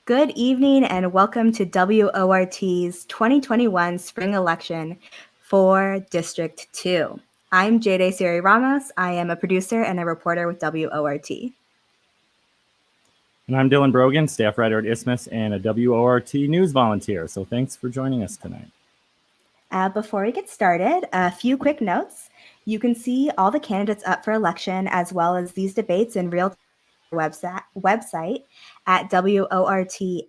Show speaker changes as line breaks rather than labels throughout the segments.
Good evening and welcome to WORT's 2021 spring election for District 2. I'm Jade Siri Ramos. I am a producer and a reporter with WORT.
And I'm Dylan Brogan, staff writer at Isthmus and a WORT news volunteer. So thanks for joining us tonight.
Before we get started, a few quick notes. You can see all the candidates up for election as well as these debates in real time website at wortfm.org.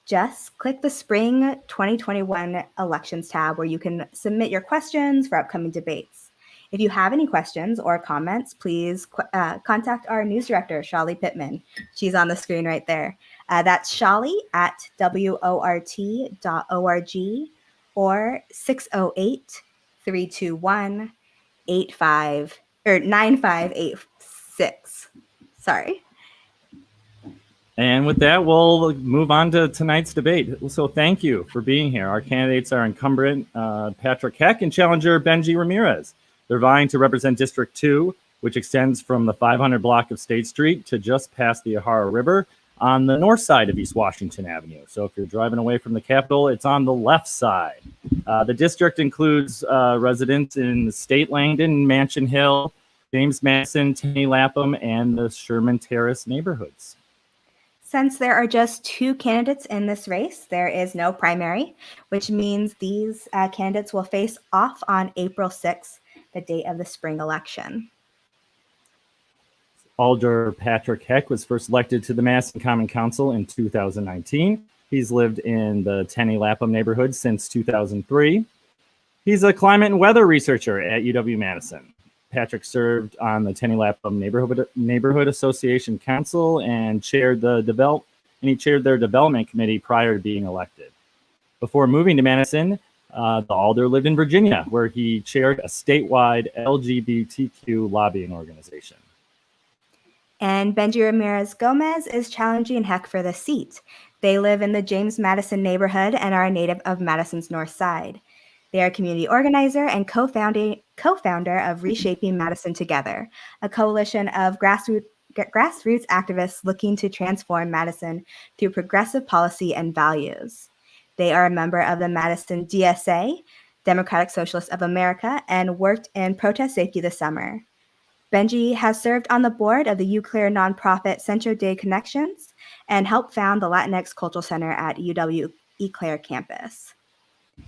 Just click the Spring 2021 Elections tab where you can submit your questions for upcoming debates. If you have any questions or comments, please contact our news director, Shali Pittman. She's on the screen right there. That's Shali at wort.org or 608-321-9586. Sorry.
And with that, we'll move on to tonight's debate. So thank you for being here. Our candidates are incumbent Patrick Heck and challenger Benji Ramirez. They're vying to represent District 2, which extends from the 500 block of State Street to just past the Yahara River on the north side of East Washington Avenue. So if you're driving away from the Capitol, it's on the left side. The district includes residents in State Langdon, Mansion Hill, James Madison, Tenny Lapham, and the Sherman Terrace neighborhoods.
Since there are just two candidates in this race, there is no primary, which means these candidates will face off on April 6th, the date of the spring election.
Alder Patrick Heck was first elected to the Madison Common Council in 2019. He's lived in the Tenny Lapham neighborhood since 2003. He's a climate and weather researcher at UW-Madison. Patrick served on the Tenny Lapham Neighborhood Association Council and chaired their development committee prior to being elected. Before moving to Madison, the Alder lived in Virginia, where he chaired a statewide LGBTQ lobbying organization.
And Benji Ramirez Gomez is challenging Heck for the seat. They live in the James Madison neighborhood and are a native of Madison's North Side. They are a community organizer and co-founder of Reshaping Madison Together, a coalition of grassroots activists looking to transform Madison through progressive policy and values. They are a member of the Madison DSA, Democratic Socialists of America, and worked in protest safety this summer. Benji has served on the board of the UCLAIR nonprofit Centro de Connections and helped found the Latinx Cultural Center at UW-Eau campus.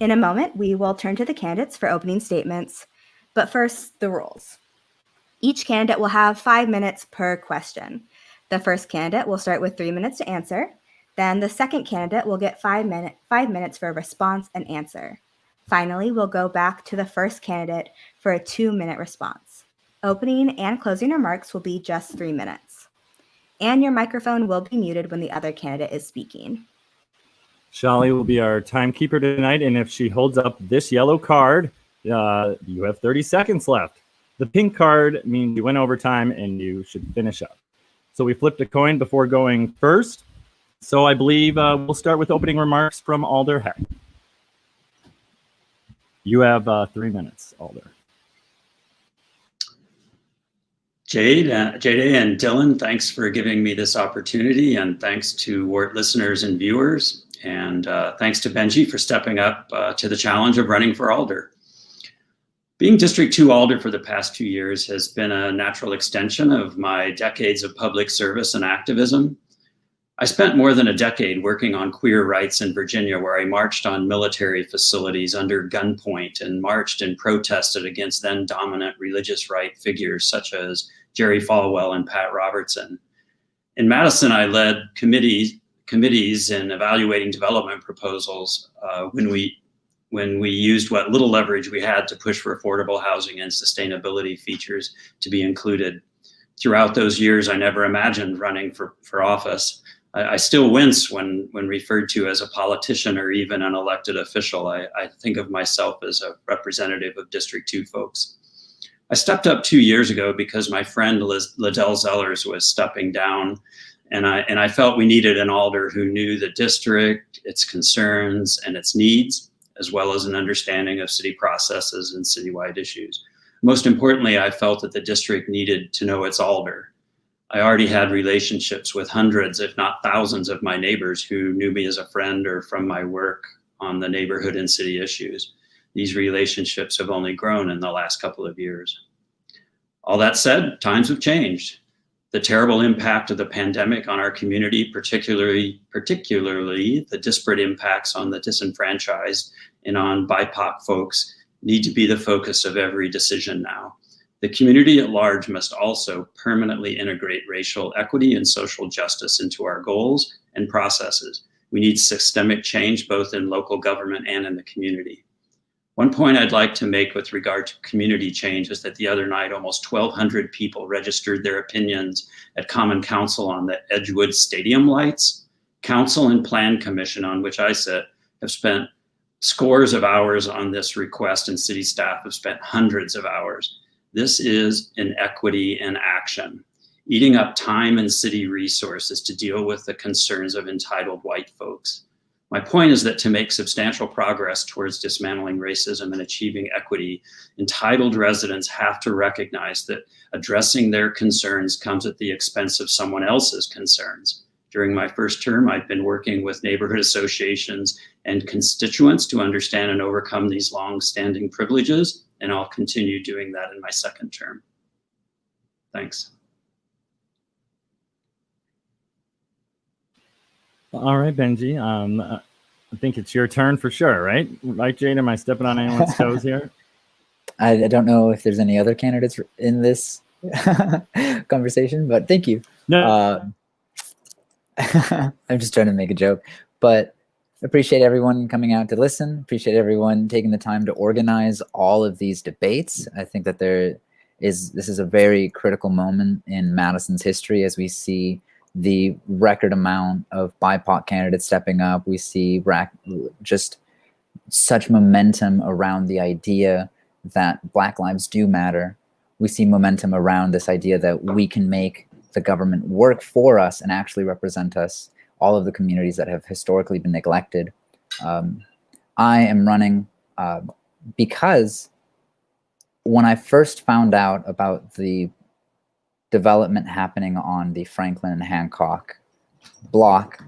In a moment, we will turn to the candidates for opening statements, but first, the rules. Each candidate will have 5 minutes per question. The first candidate will start with 3 minutes to answer. Then the second candidate will get 5 minutes for a response and answer. Finally, we'll go back to the first candidate for a 2-minute response. Opening and closing remarks will be just 3 minutes. And your microphone will be muted when the other candidate is speaking.
Shali will be our timekeeper tonight, and if she holds up this yellow card, you have 30 seconds left. The pink card means you went overtime and you should finish up. So we flipped a coin before going first. So I believe we'll start with opening remarks from Alder Heck. You have 3 minutes, Alder.
Jade and Dylan, thanks for giving me this opportunity, and thanks to WORT listeners and viewers, and thanks to Benji for stepping up to the challenge of running for Alder. Being District 2 Alder for the past 2 years has been a natural extension of my decades of public service and activism. I spent more than a decade working on queer rights in Virginia, where I marched on military facilities under gunpoint and marched and protested against then dominant religious right figures such as Jerry Falwell and Pat Robertson. In Madison, I led committees in evaluating development proposals when we used what little leverage we had to push for affordable housing and sustainability features to be included. Throughout those years, I never imagined running for office. I still wince when referred to as a politician or even an elected official. I think of myself as a representative of District 2 folks. I stepped up 2 years ago because my friend Liddell Zellers was stepping down, and I felt we needed an Alder who knew the district, its concerns, and its needs, as well as an understanding of city processes and citywide issues. Most importantly, I felt that the district needed to know its Alder. I already had relationships with hundreds, if not thousands, of my neighbors who knew me as a friend or from my work on the neighborhood and city issues. These relationships have only grown in the last couple of years. All that said, times have changed. The terrible impact of the pandemic on our community, particularly the disparate impacts on the disenfranchised and on BIPOC folks, need to be the focus of every decision now. The community at large must also permanently integrate racial equity and social justice into our goals and processes. We need systemic change both in local government and in the community. One point I'd like to make with regard to community change is that the other night, almost 1,200 people registered their opinions at Common Council on the Edgewood Stadium lights. Council and Plan Commission, on which I sit, have spent scores of hours on this request, and city staff have spent hundreds of hours. This is inequity in action, eating up time and city resources to deal with the concerns of entitled white folks. My point is that to make substantial progress towards dismantling racism and achieving equity, entitled residents have to recognize that addressing their concerns comes at the expense of someone else's concerns. During my first term, I've been working with neighborhood associations and constituents to understand and overcome these long-standing privileges, and I'll continue doing that in my second term. Thanks.
All right, Benji. I think it's your turn for sure, right? Right, Jade? Am I stepping on anyone's toes here?
I don't know if there's any other candidates in this conversation, but thank you.
No.
I'm just trying to make a joke, but appreciate everyone coming out to listen. Appreciate everyone taking the time to organize all of these debates. I think that this is a very critical moment in Madison's history as we see the record amount of BIPOC candidates stepping up. We see just such momentum around the idea that Black lives do matter. We see momentum around this idea that we can make the government work for us and actually represent us, all of the communities that have historically been neglected. I am running because when I first found out about the development happening on the Franklin and Hancock block,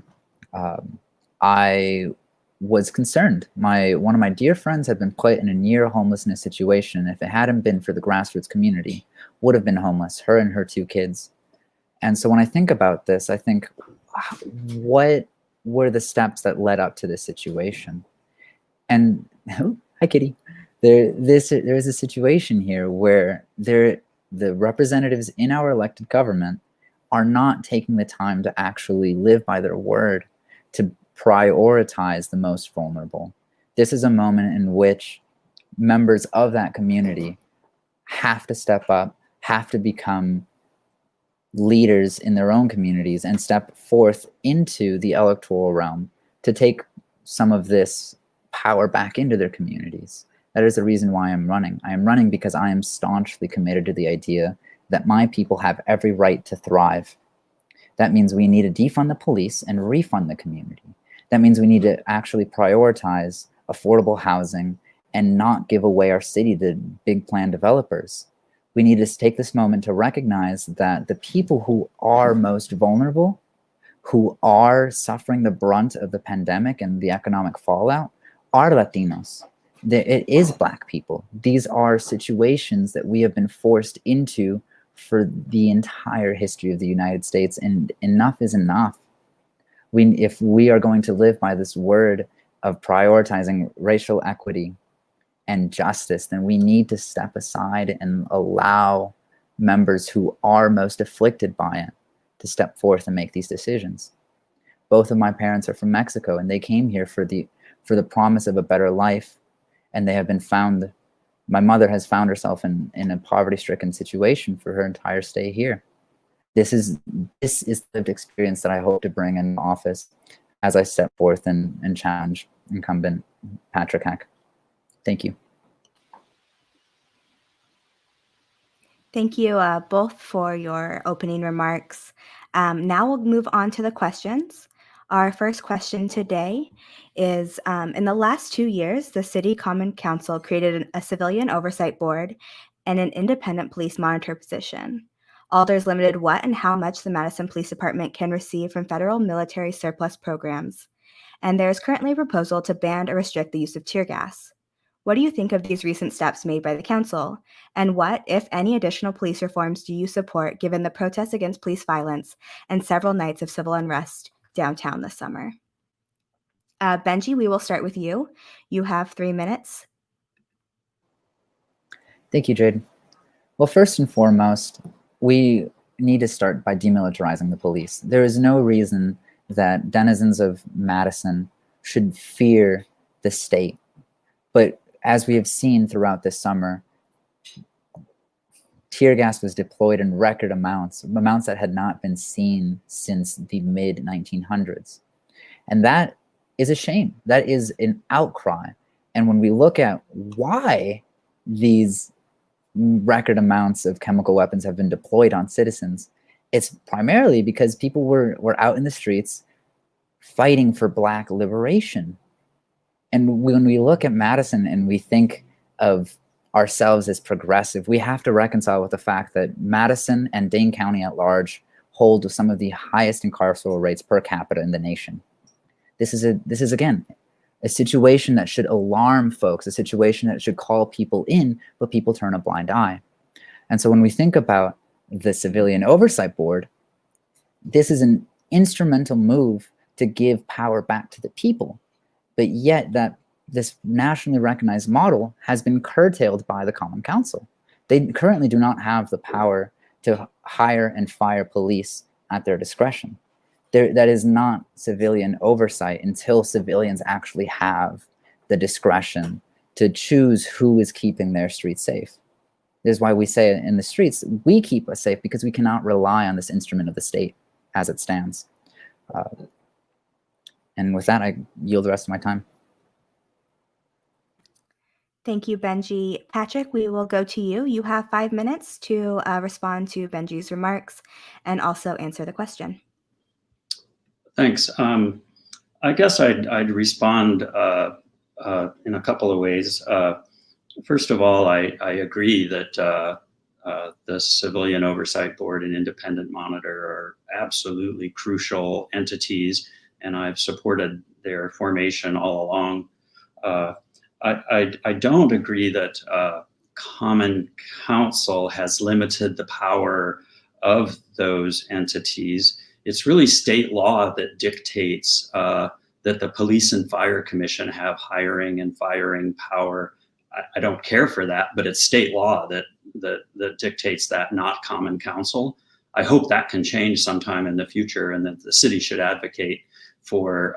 I was concerned. One of my dear friends had been put in a near homelessness situation. If it hadn't been for the grassroots community, would have been homeless, her and her 2 kids. And so when I think about this, I think, what were the steps that led up to this situation? And hi, Kitty. There is a situation here where the representatives in our elected government are not taking the time to actually live by their word, to prioritize the most vulnerable. This is a moment in which members of that community have to step up, have to become leaders in their own communities and step forth into the electoral realm to take some of this power back into their communities. That is the reason why I'm running. I am running because I am staunchly committed to the idea that my people have every right to thrive. That means we need to defund the police and refund the community. That means we need to actually prioritize affordable housing and not give away our city to big plan developers. We need to take this moment to recognize that the people who are most vulnerable, who are suffering the brunt of the pandemic and the economic fallout, are Latinos. It is Black people. These are situations that we have been forced into for the entire history of the United States, and enough is enough. If we are going to live by this word of prioritizing racial equity and justice, then we need to step aside and allow members who are most afflicted by it to step forth and make these decisions. Both of my parents are from Mexico, and they came here for the promise of a better life, and they have been found. My mother has found herself in a poverty-stricken situation for her entire stay here. This is lived experience that I hope to bring in office as I step forth and challenge incumbent Patrick Heck. Thank you.
Thank you both for your opening remarks. Now we'll move on to the questions. Our first question today is, in the last 2 years, the City Common Council created a civilian oversight board and an independent police monitor position. Alders limited what and how much the Madison Police Department can receive from federal military surplus programs. And there is currently a proposal to ban or restrict the use of tear gas. What do you think of these recent steps made by the council? And what, if any, additional police reforms do you support given the protests against police violence and several nights of civil unrest downtown this summer? Benji, we will start with you. You have 3 minutes.
Thank you, Jade. Well, first and foremost, we need to start by demilitarizing the police. There is no reason that denizens of Madison should fear the state. But as we have seen throughout this summer, tear gas was deployed in record amounts that had not been seen since the mid-1900s. And that is a shame. That is an outcry. And when we look at why these record amounts of chemical weapons have been deployed on citizens, it's primarily because people were out in the streets fighting for Black liberation. And when we look at Madison and we think of ourselves as progressive, we have to reconcile with the fact that Madison and Dane County at large hold some of the highest incarceral rates per capita in the nation. This is again, a situation that should alarm folks, a situation that should call people in, but people turn a blind eye. And so when we think about the Civilian Oversight Board, this is an instrumental move to give power back to the people. But yet that this nationally recognized model has been curtailed by the Common Council. They currently do not have the power to hire and fire police at their discretion. That is not civilian oversight until civilians actually have the discretion to choose who is keeping their streets safe. This is why we say in the streets, we keep us safe because we cannot rely on this instrument of the state as it stands. And with that, I yield the rest of my time.
Thank you, Benji. Patrick, we will go to you. You have 5 minutes to respond to Benji's remarks and also answer the question.
Thanks. I guess I'd respond in a couple of ways. First of all, I agree that the Civilian Oversight Board and Independent Monitor are absolutely crucial entities, and I've supported their formation all along. I don't agree that Common Council has limited the power of those entities. It's really state law that dictates that the Police and Fire Commission have hiring and firing power. I don't care for that, but it's state law that dictates that, not Common Council. I hope that can change sometime in the future, and that the city should advocate for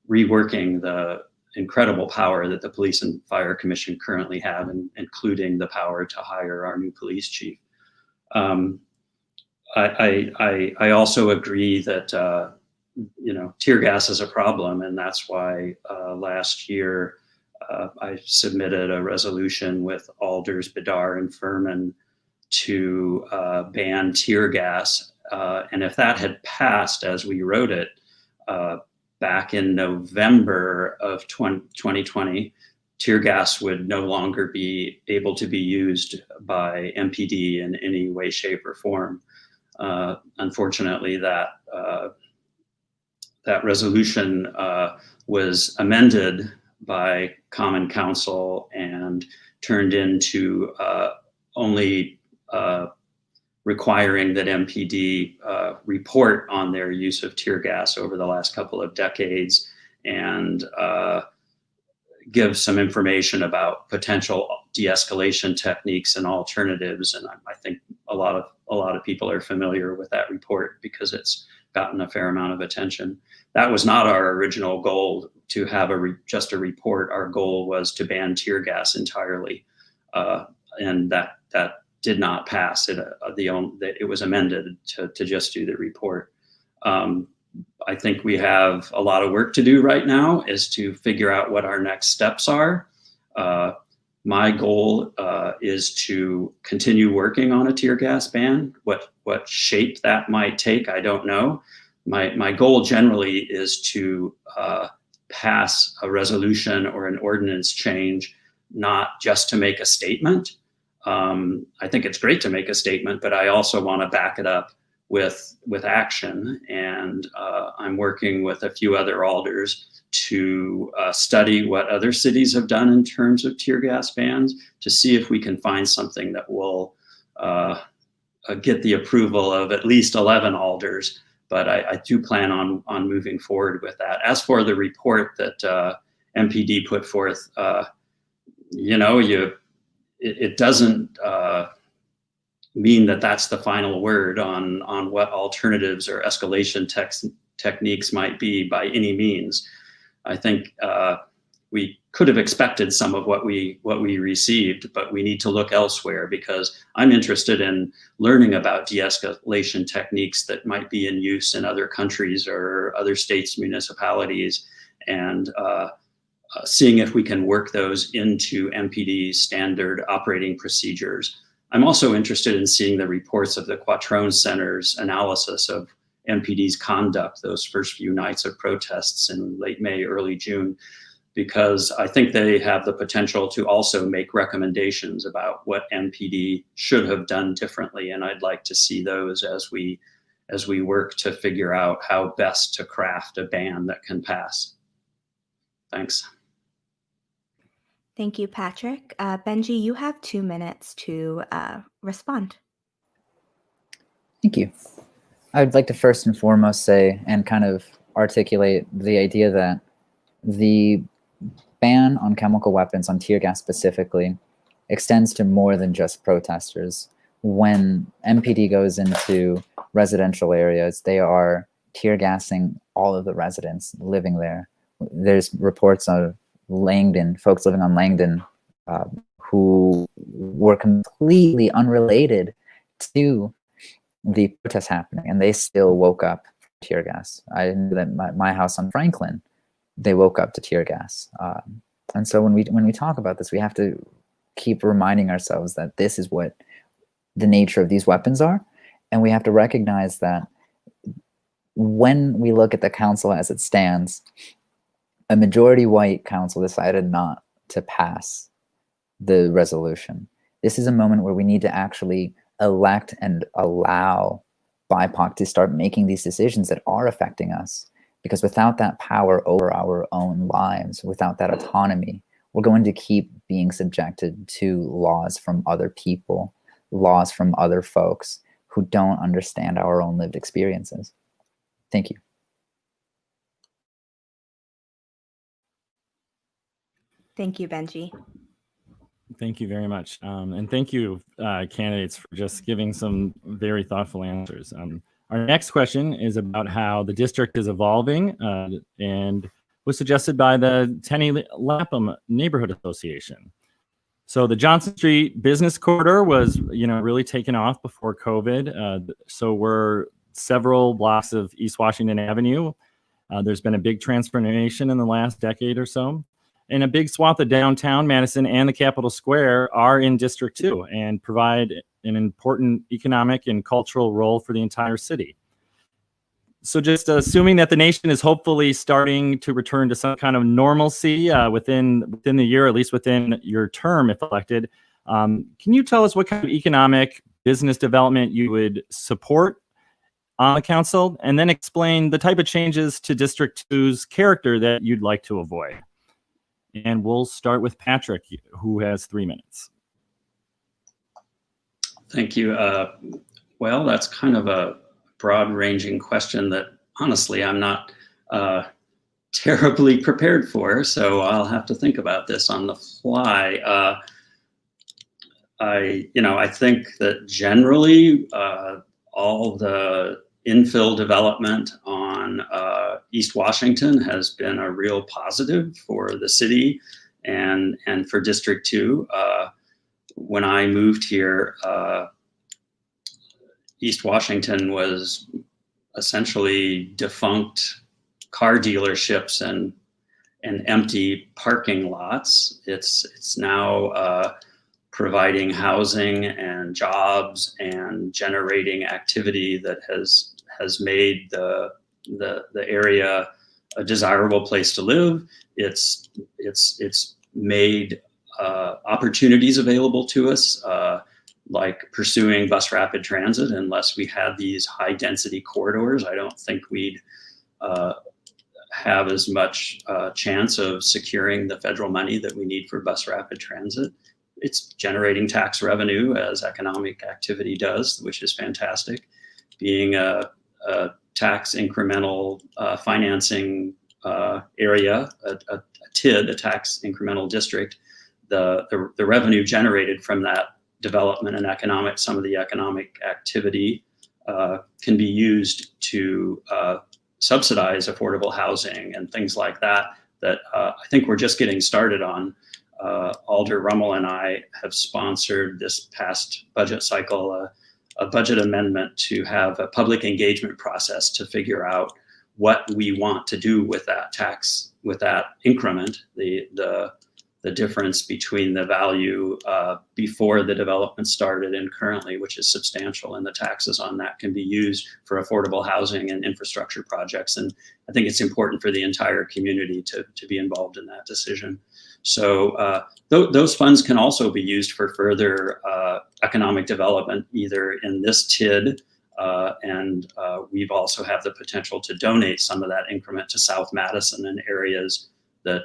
reworking the incredible power that the Police and Fire Commission currently have, including the power to hire our new police chief. I also agree that tear gas is a problem, and that's why last year I submitted a resolution with Alders, Bedar, and Furman to ban tear gas. And if that had passed as we wrote it back in November of 2020, tear gas would no longer be able to be used by MPD in any way, shape, or form. Unfortunately, that resolution was amended by Common Council and turned into only requiring that MPD report on their use of tear gas over the last couple of decades and give some information about potential de-escalation techniques and alternatives. And I think a lot of people are familiar with that report because it's gotten a fair amount of attention. That was not our original goal, to have just a report. Our goal was to ban tear gas entirely, and that did not pass. It was amended to just do the report. I think we have a lot of work to do right now, is to figure out what our next steps are. My goal is to continue working on a tear gas ban. What shape that might take, I don't know. My goal generally is to pass a resolution or an ordinance change, not just to make a statement, I think it's great to make a statement, but I also want to back it up with action. And I'm working with a few other alders to study what other cities have done in terms of tear gas bans, to see if we can find something that will get the approval of at least 11 alders. But I do plan on moving forward with that. As for the report that MPD put forth, it doesn't mean that that's the final word on what alternatives or escalation techniques might be by any means. I think we could have expected some of what we received, but we need to look elsewhere, because I'm interested in learning about de-escalation techniques that might be in use in other countries or other states, municipalities, and seeing if we can work those into MPD's standard operating procedures. I'm also interested in seeing the reports of the Quattrone Center's analysis of MPD's conduct those first few nights of protests in late May, early June, because I think they have the potential to also make recommendations about what MPD should have done differently. And I'd like to see those as we work to figure out how best to craft a ban that can pass. Thanks.
Thank you, Patrick. Benji, you have 2 minutes to respond.
Thank you. I would like to first and foremost say and kind of articulate the idea that the ban on chemical weapons, on tear gas specifically, extends to more than just protesters. When MPD goes into residential areas, they are tear gassing all of the residents living there. There's reports of Langdon, folks living on Langdon, who were completely unrelated to the protests happening, and they still woke up to tear gas. I knew that my house on Franklin, they woke up to tear gas. And so when we talk about this, we have to keep reminding ourselves that this is what the nature of these weapons are, and we have to recognize that when we look at the council as it stands, a majority white council decided not to pass the resolution. This is a moment where we need to actually elect and allow BIPOC to start making these decisions that are affecting us. Because without that power over our own lives, without that autonomy, we're going to keep being subjected to laws from other people, laws from other folks who don't understand our own lived experiences. Thank you.
Thank you, Benji.
Thank you very much. And thank you, candidates, for just giving some very thoughtful answers. Our next question is about how the district is evolving and was suggested by the Tenney Lapham Neighborhood Association. So the Johnson Street Business Corridor was, really taken off before COVID. So we're several blocks of East Washington Avenue. There's been a big transformation in the last decade or so. And a big swath of downtown Madison and the Capitol Square are in District 2 and provide an important economic and cultural role for the entire city. So just assuming that the nation is hopefully starting to return to some kind of normalcy within the year, at least within your term, if elected, can you tell us what kind of economic business development you would support on the council, and then explain the type of changes to District 2's character that you'd like to avoid? And we'll start with Patrick, who has 3 minutes.
Thank you. Well, that's kind of a broad-ranging question that honestly I'm not terribly prepared for, so I'll have to think about this on the fly. I think that generally all the infill development on East Washington has been a real positive for the city and for District 2. When I moved here, East Washington was essentially defunct car dealerships and empty parking lots. It's now providing housing and jobs and generating activity that has made the area a desirable place to live. It's made opportunities available to us, like pursuing bus rapid transit. Unless we had these high density corridors, I don't think we'd have as much chance of securing the federal money that we need for bus rapid transit. It's generating tax revenue as economic activity does, which is fantastic. Being a tax incremental financing area, a TID, a tax incremental district, the revenue generated from that development and some of the economic activity can be used to subsidize affordable housing and things like that, I think we're just getting started on. Alder Rummel and I have sponsored this past budget cycle a budget amendment to have a public engagement process to figure out what we want to do with that tax, with that increment, the difference between the value before the development started and currently, which is substantial, and the taxes on that can be used for affordable housing and infrastructure projects. And I think it's important for the entire community to be involved in that decision. So those funds can also be used for further economic development, either in this TID, and we've also have the potential to donate some of that increment to South Madison and areas that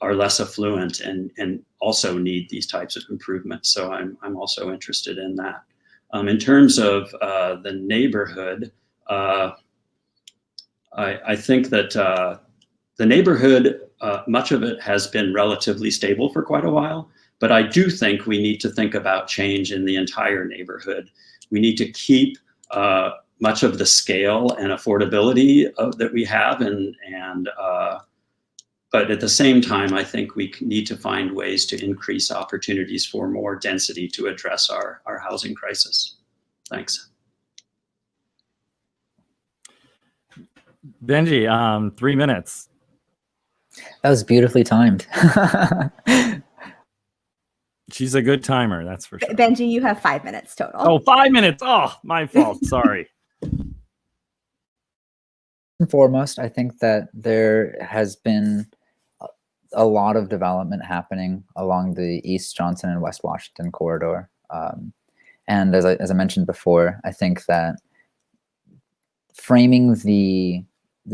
are less affluent and also need these types of improvements. So I'm also interested in that. In terms of the neighborhood, I think that the neighborhood, much of it has been relatively stable for quite a while, but I do think we need to think about change in the entire neighborhood. We need to keep much of the scale and affordability that we have, but at the same time, I think we need to find ways to increase opportunities for more density to address our housing crisis. Thanks.
Benji, 3 minutes.
That was beautifully timed.
She's a good timer, that's for sure.
Benji, you have 5 minutes total.
Oh, 5 minutes. Oh, my fault. Sorry.
Foremost, I think that there has been a lot of development happening along the East Johnson and West Washington corridor. And as I mentioned before, I think that framing the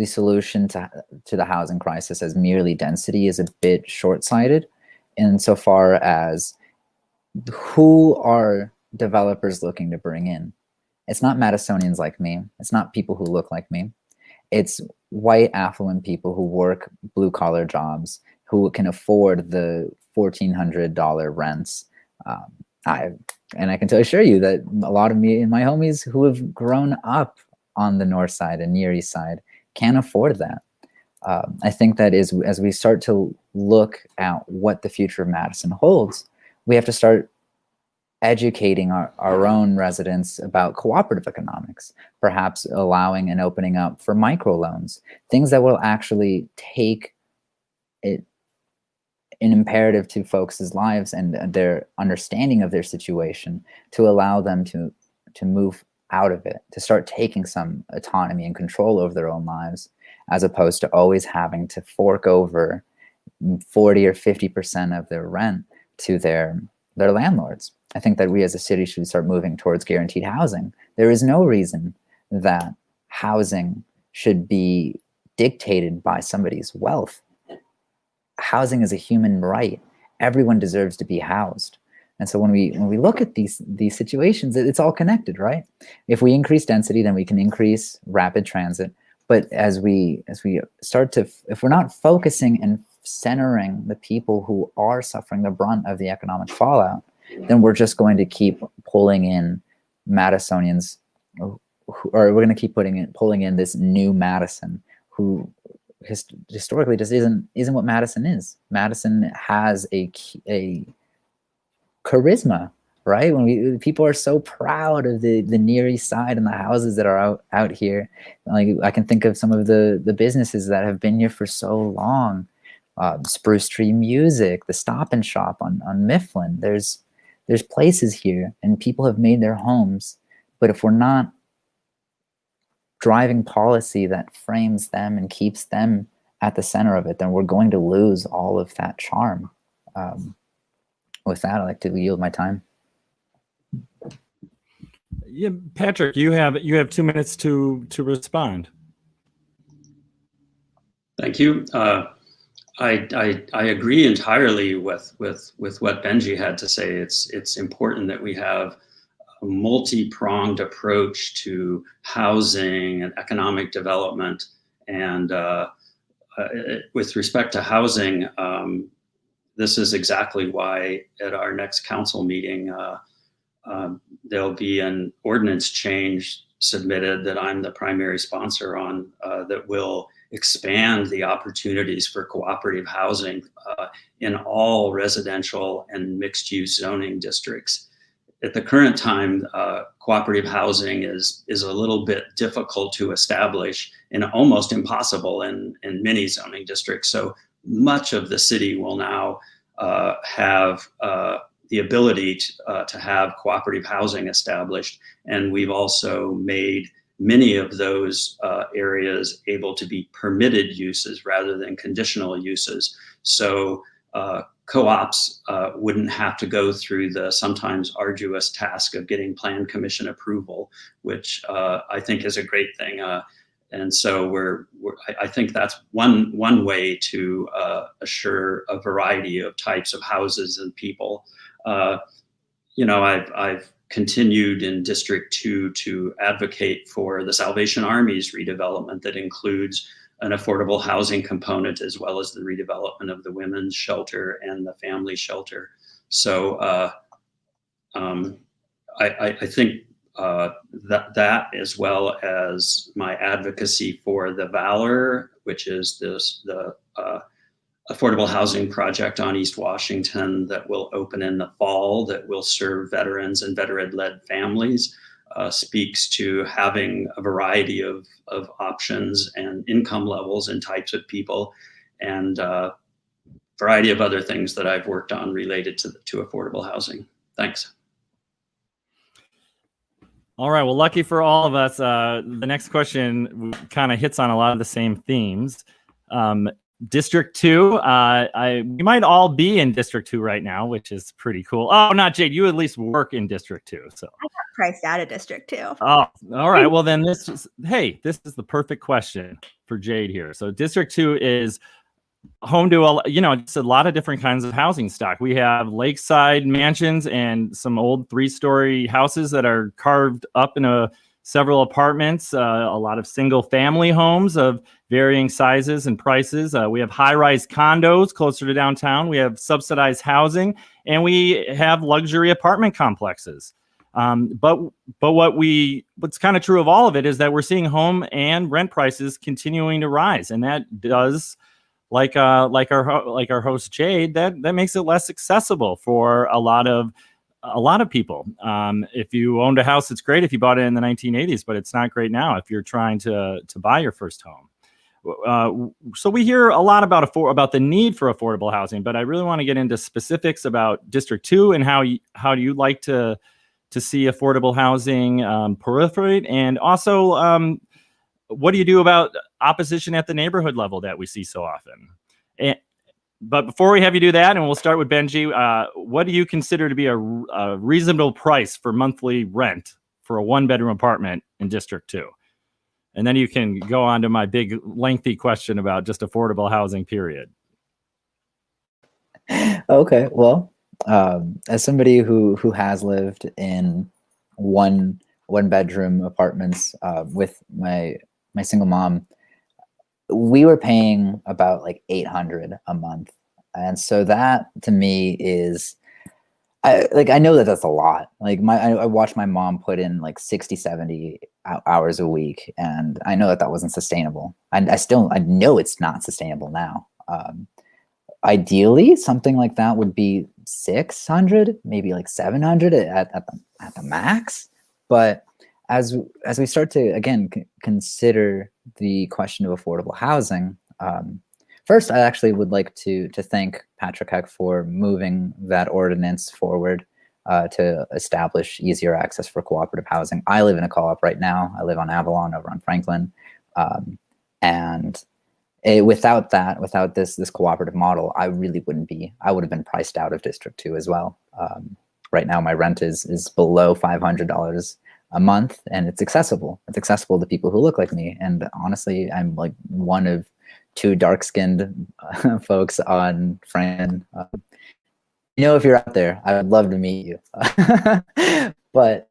solution to the housing crisis as merely density is a bit short-sighted insofar as who are developers looking to bring in. It's not Madisonians like me. It's not people who look like me. It's white affluent people who work blue-collar jobs, who can afford the $1,400 rents. And I can assure you that a lot of me and my homies who have grown up on the north side and near east side can't afford that. I think that as we start to look at what the future of Madison holds, we have to start educating our own residents about cooperative economics, perhaps allowing and opening up for microloans, things that will actually take it an imperative to folks' lives and their understanding of their situation to allow them to move out of it, to start taking some autonomy and control over their own lives, as opposed to always having to fork over 40 or 50% of their rent to their landlords. I think that we as a city should start moving towards guaranteed housing. There is no reason that housing should be dictated by somebody's wealth. Housing is a human right. Everyone deserves to be housed. And so when we look at these situations, it's all connected, right? If we increase density, then we can increase rapid transit. But as we start to, if we're not focusing and centering the people who are suffering the brunt of the economic fallout, then we're just going to keep pulling in Madisonians, or we're going to keep pulling in this new Madison who historically just isn't what Madison is. Madison has a charisma, right? When people are so proud of the Near East Side and the houses that are out here. Like I can think of some of the businesses that have been here for so long. Spruce Tree Music, the Stop and Shop on Mifflin. There's places here and people have made their homes, but if we're not driving policy that frames them and keeps them at the center of it, then we're going to lose all of that charm. with that, I'd like to yield my time.
Yeah, Patrick, you have 2 minutes to respond.
Thank you. I agree entirely with what Benji had to say. It's important that we have a multi-pronged approach to housing and economic development. And with respect to housing, this is exactly why at our next council meeting, there'll be an ordinance change submitted that I'm the primary sponsor on that will expand the opportunities for cooperative housing in all residential and mixed-use zoning districts. At the current time, cooperative housing is a little bit difficult to establish and almost impossible in many zoning districts. So much of the city will now have the ability to have cooperative housing established. And we've also made many of those areas able to be permitted uses rather than conditional uses. So co-ops wouldn't have to go through the sometimes arduous task of getting plan commission approval, which I think is a great thing. And so I think that's one way to assure a variety of types of houses and people. I've continued in District 2 to advocate for the Salvation Army's redevelopment that includes an affordable housing component as well as the redevelopment of the women's shelter and the family shelter. So I think that as well as my advocacy for the Valor, which is the affordable housing project on East Washington that will open in the fall, that will serve veterans and veteran-led families, speaks to having a variety of options and income levels and types of people, and a variety of other things that I've worked on related to affordable housing. Thanks.
All right. Well, lucky for all of us, the next question kind of hits on a lot of the same themes. District 2, we might all be in District 2 right now, which is pretty cool. Oh, not Jade. You at least work in District 2. So
I got priced out of District 2.
Oh, all right. Well, then this is the perfect question for Jade here. So District 2 is home to it's a lot of different kinds of housing stock. We have lakeside mansions and some old 3-story houses that are carved up in several apartments, a lot of single family homes of varying sizes and prices. We have high-rise condos closer to downtown. We have subsidized housing, and we have luxury apartment complexes. But what's kind of true of all of it is that we're seeing home and rent prices continuing to rise, and that does, like our host Jade, that makes it less accessible for a lot of people. If you owned a house, it's great if you bought it in the 1980s, but it's not great now if you're trying to buy your first home. So we hear a lot about the need for affordable housing, but I really want to get into specifics about District 2 and how do you like to see affordable housing proliferate, and also what do you do about opposition at the neighborhood level that we see so often? But before we have you do that, and we'll start with Benji, what do you consider to be a reasonable price for monthly rent for a 1-bedroom apartment in District 2? And then you can go on to my big, lengthy question about just affordable housing, period.
Okay, well, as somebody who has lived in one-bedroom apartments with my single mom, we were paying about like $800 a month. And so that to me is, I know that that's a lot. Like I watched my mom put in like 60, 70 hours a week, and I know that wasn't sustainable. I know it's not sustainable now. Ideally, something like that would be 600, maybe like 700 at the max. But as we start to again consider the question of affordable housing, first I actually would like to thank Patrick Heck for moving that ordinance forward to establish easier access for cooperative housing. I live in a co-op right now. I live on Avalon over on Franklin, and Without this cooperative model, I really wouldn't be. I would have been priced out of District 2 as well. Right now, my rent is below $500 a month, and it's accessible. It's accessible to people who look like me. And honestly, I'm like one of two dark-skinned folks on Fran. If you're out there, I would love to meet you. But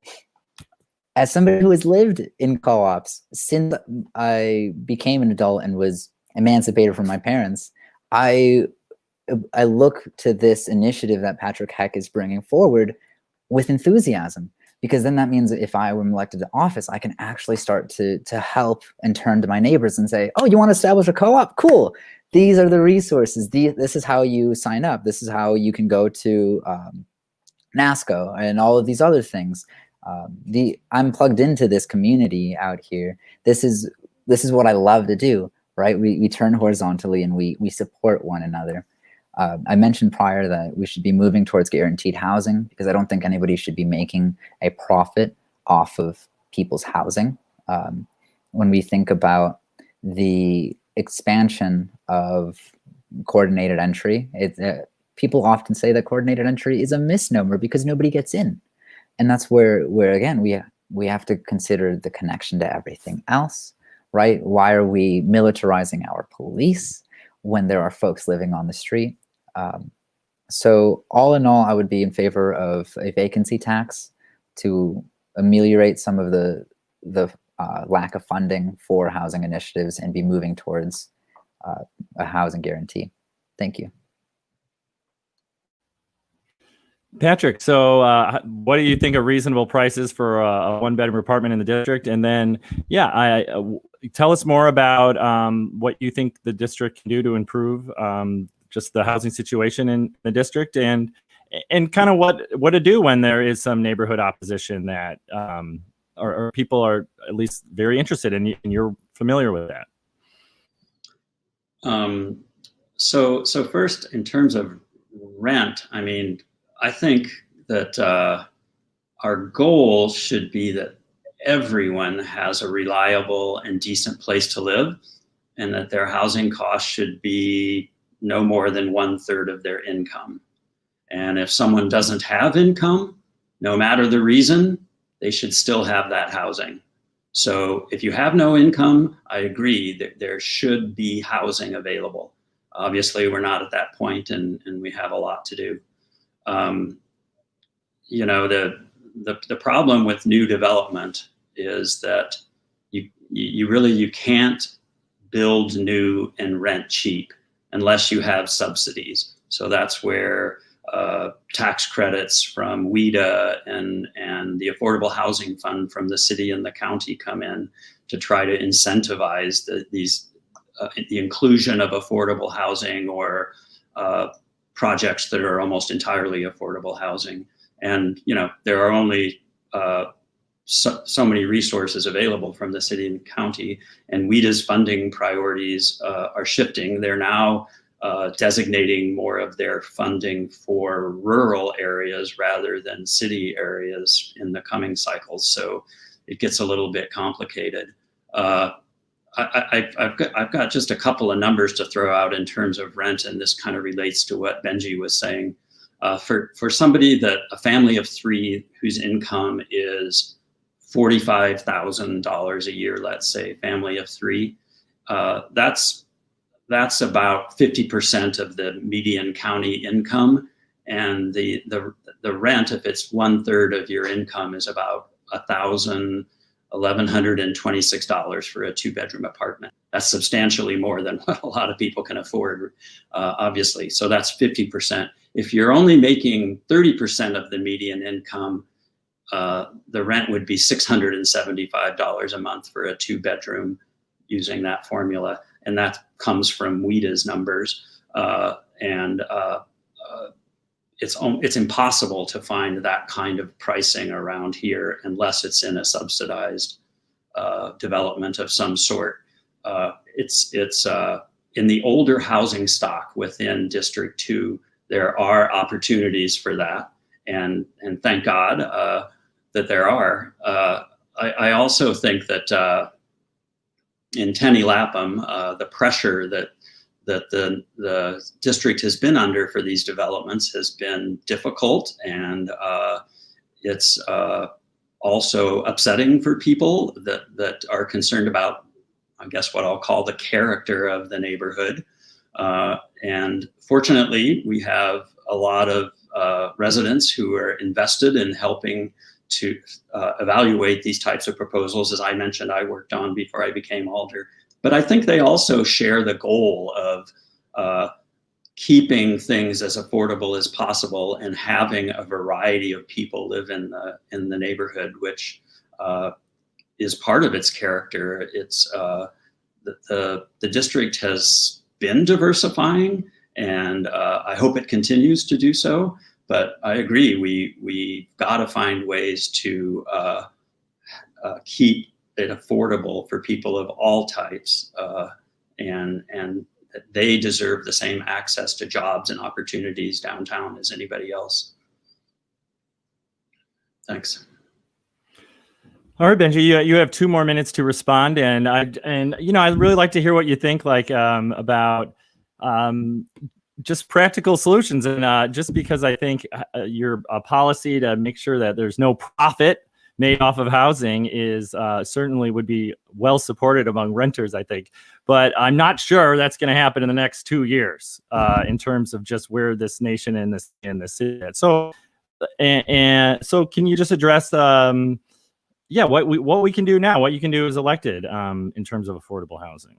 as somebody who has lived in co-ops since I became an adult and was emancipated from my parents, I look to this initiative that Patrick Heck is bringing forward with enthusiasm, because then that means that if I were elected to office, I can actually start to help and turn to my neighbors and say, oh, you want to establish a co-op? Cool. These are the resources. This is how you sign up. This is how you can go to NASCO and all of these other things. I'm plugged into this community out here. This is what I love to do, right? We turn horizontally and we support one another. I mentioned prior that we should be moving towards guaranteed housing, because I don't think anybody should be making a profit off of people's housing. When we think about the expansion of coordinated entry, people often say that coordinated entry is a misnomer because nobody gets in. And that's where again, we have to consider the connection to everything else, right? Why are we militarizing our police when there are folks living on the street? So all in all, I would be in favor of a vacancy tax to ameliorate some of the lack of funding for housing initiatives and be moving towards a housing guarantee. Thank you.
Patrick, so what do you think are reasonable prices for a one-bedroom apartment in the district? And then, tell us more about what you think the district can do to improve just the housing situation in the district, and kind of what to do when there is some neighborhood opposition that or people are at least very interested in, and you're familiar with that.
So first, in terms of rent, I mean, I think that our goal should be that everyone has a reliable and decent place to live, and that their housing costs should be no more than 1/3 of their income. And if someone doesn't have income, no matter the reason, they should still have that housing. So if you have no income, I agree that there should be housing available. Obviously, we're not at that point, and we have a lot to do. The problem with new development is that you can't build new and rent cheap unless you have subsidies. So that's where tax credits from WIDA and the Affordable Housing Fund from the city and the county come in to try to incentivize the inclusion of affordable housing or projects that are almost entirely affordable housing. And there are only so many resources available from the city and county, and WIDA's funding priorities are shifting. They're now designating more of their funding for rural areas rather than city areas in the coming cycles. So it gets a little bit complicated. I've got just a couple of numbers to throw out in terms of rent, and this kind of relates to what Benji was saying. For somebody a family of three whose income is $45,000 a year, let's say, family of three, that's about 50% of the median county income, and the rent, if it's 1/3 of your income, is about $1,126 for a 2-bedroom apartment. That's substantially more than what a lot of people can afford, obviously. So that's 50%. If you're only making 30% of the median income, the rent would be $675 a month for a 2-bedroom using that formula. And that comes from WIDA's numbers. It's impossible to find that kind of pricing around here unless it's in a subsidized development of some sort. It's in the older housing stock within District 2, there are opportunities for that. And thank God that there are. I also think that in Tenny Lapham, the pressure that the district has been under for these developments has been difficult, and it's also upsetting for people that are concerned about, I guess, what I'll call the character of the neighborhood. And fortunately, we have a lot of residents who are invested in helping to evaluate these types of proposals. As I mentioned, I worked on before I became alder. But I think they also share the goal of keeping things as affordable as possible and having a variety of people live in the neighborhood, which is part of its character. It's the district has been diversifying, and I hope it continues to do so. But I agree, we got to find ways to keep it affordable for people of all types, and they deserve the same access to jobs and opportunities downtown as anybody else. Thanks.
All right, Benji, you have 2 more minutes to respond, and I'd really like to hear what you think, like about just practical solutions, and just because I think your policy to make sure that there's no profit made off of housing is certainly would be well supported among renters, I think. But I'm not sure that's going to happen in the next 2 years in terms of just where this nation and the city is. So, so can you just address, what we can do now, what you can do as elected in terms of affordable housing?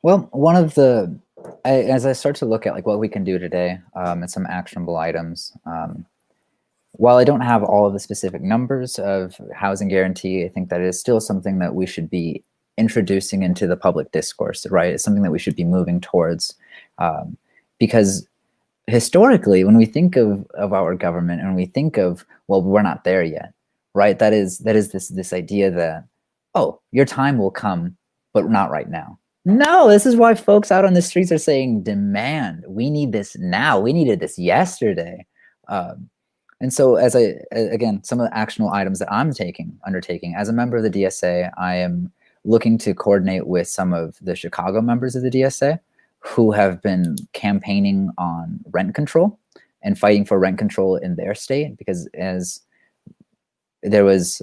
Well, one of the, as I start to look at like what we can do today and some actionable items, while I don't have all of the specific numbers of housing guarantee, I think that is still something that we should be introducing into the public discourse, right? It's something that we should be moving towards, because historically, when we think of our government and we think of, well, we're not there yet, right? That is this idea that, oh, your time will come, but not right now. No, this is why folks out on the streets are saying demand. We need this now. We needed this yesterday. And so again, some of the actionable items that I'm undertaking as a member of the DSA, I am looking to coordinate with some of the Chicago members of the DSA who have been campaigning on rent control and fighting for rent control in their state, because as there was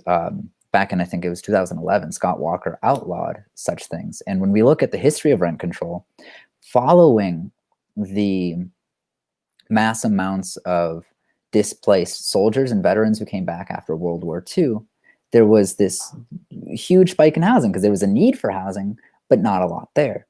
back in, I think it was 2011, Scott Walker outlawed such things. And when we look at the history of rent control, following the mass amounts of displaced soldiers and veterans who came back after World War II, there was this huge spike in housing because there was a need for housing, but not a lot there.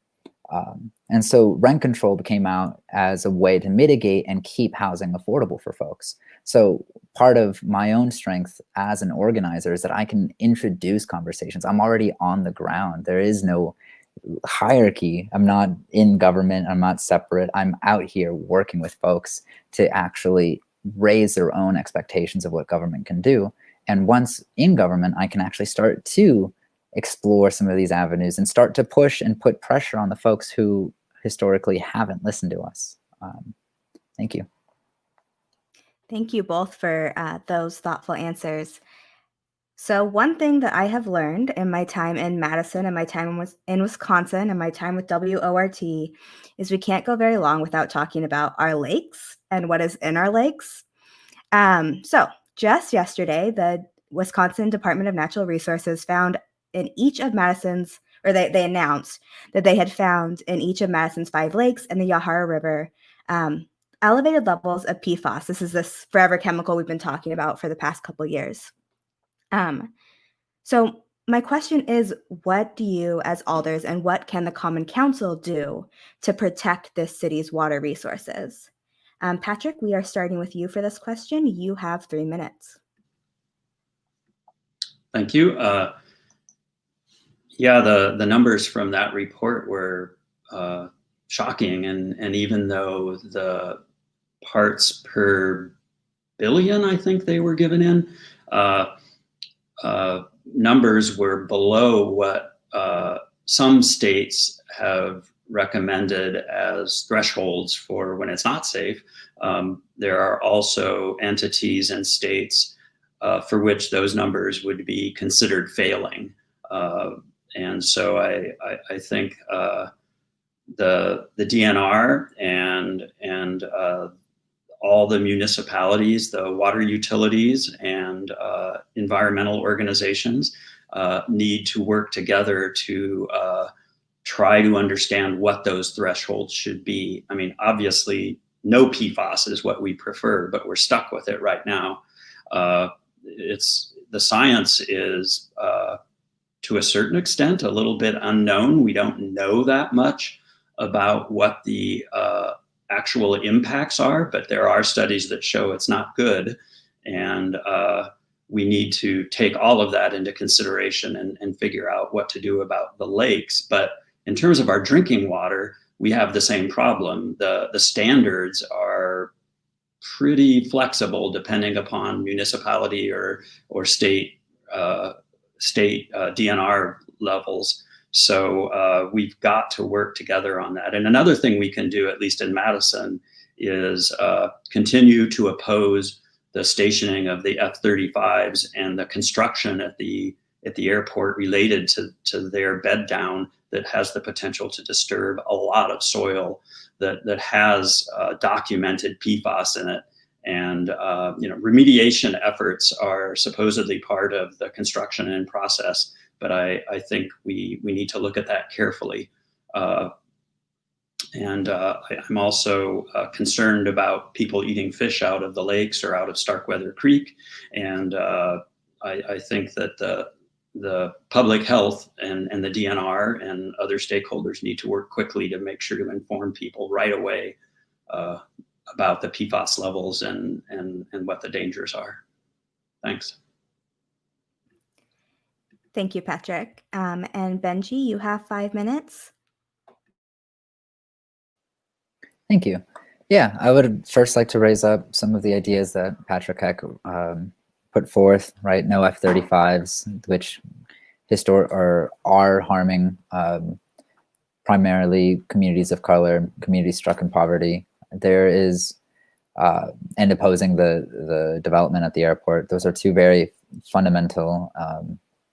And so rent control came out as a way to mitigate and keep housing affordable for folks. So part of my own strength as an organizer is that I can introduce conversations. I'm already on the ground. There is no hierarchy. I'm not in government. I'm not separate. I'm out here working with folks to actually raise their own expectations of what government can do. And once in government, I can actually start to explore some of these avenues and start to push and put pressure on the folks who historically haven't listened to us. Thank you.
Thank you both for those thoughtful answers. So one thing that I have learned in my time in Madison and my time in Wisconsin and my time with WORT is we can't go very long without talking about our lakes and what is in our lakes. So just yesterday, the Wisconsin Department of Natural Resources found in each of Madison's, or they announced that they had found in each of Madison's 5 lakes and the Yahara River elevated levels of PFAS. This is this forever chemical we've been talking about for the past couple of years. So my question is, what do you as alders and what can the Common Council do to protect this city's water resources? Patrick, we are starting with you for this question. You have 3 minutes.
Thank you. Yeah, the numbers from that report were shocking, and even though the parts per billion, I think they were given in, numbers were below what some states have recommended as thresholds for when it's not safe. There are also entities and states for which those numbers would be considered failing. And so I think the DNR and all the municipalities, the water utilities, and environmental organizations need to work together to try to understand what those thresholds should be. I mean, obviously, no PFAS is what we prefer, but we're stuck with it right now. The science is, to a certain extent, a little bit unknown. We don't know that much about what the actual impacts are, but there are studies that show it's not good. And we need to take all of that into consideration and figure out what to do about the lakes. But in terms of our drinking water, we have the same problem. The standards are pretty flexible depending upon municipality or state DNR levels. So we've got to work together on that. And another thing we can do, at least in Madison, is continue to oppose the stationing of the F-35s and the construction at the airport related to their bed down that has the potential to disturb a lot of soil that has documented PFAS in it. And remediation efforts are supposedly part of the construction and process, but I think we need to look at that carefully. And I'm also concerned about people eating fish out of the lakes or out of Starkweather Creek. And I think that the public health and the DNR and other stakeholders need to work quickly to make sure to inform people right away about the PFAS levels and what the dangers are. Thanks.
Thank you, Patrick. And Benji, you have 5 minutes.
Thank you. Yeah, I would first like to raise up some of the ideas that Patrick Heck put forth, right? No F-35s, which are harming primarily communities of color, communities struck in poverty. There is, and opposing the development at the airport. Those are two very fundamental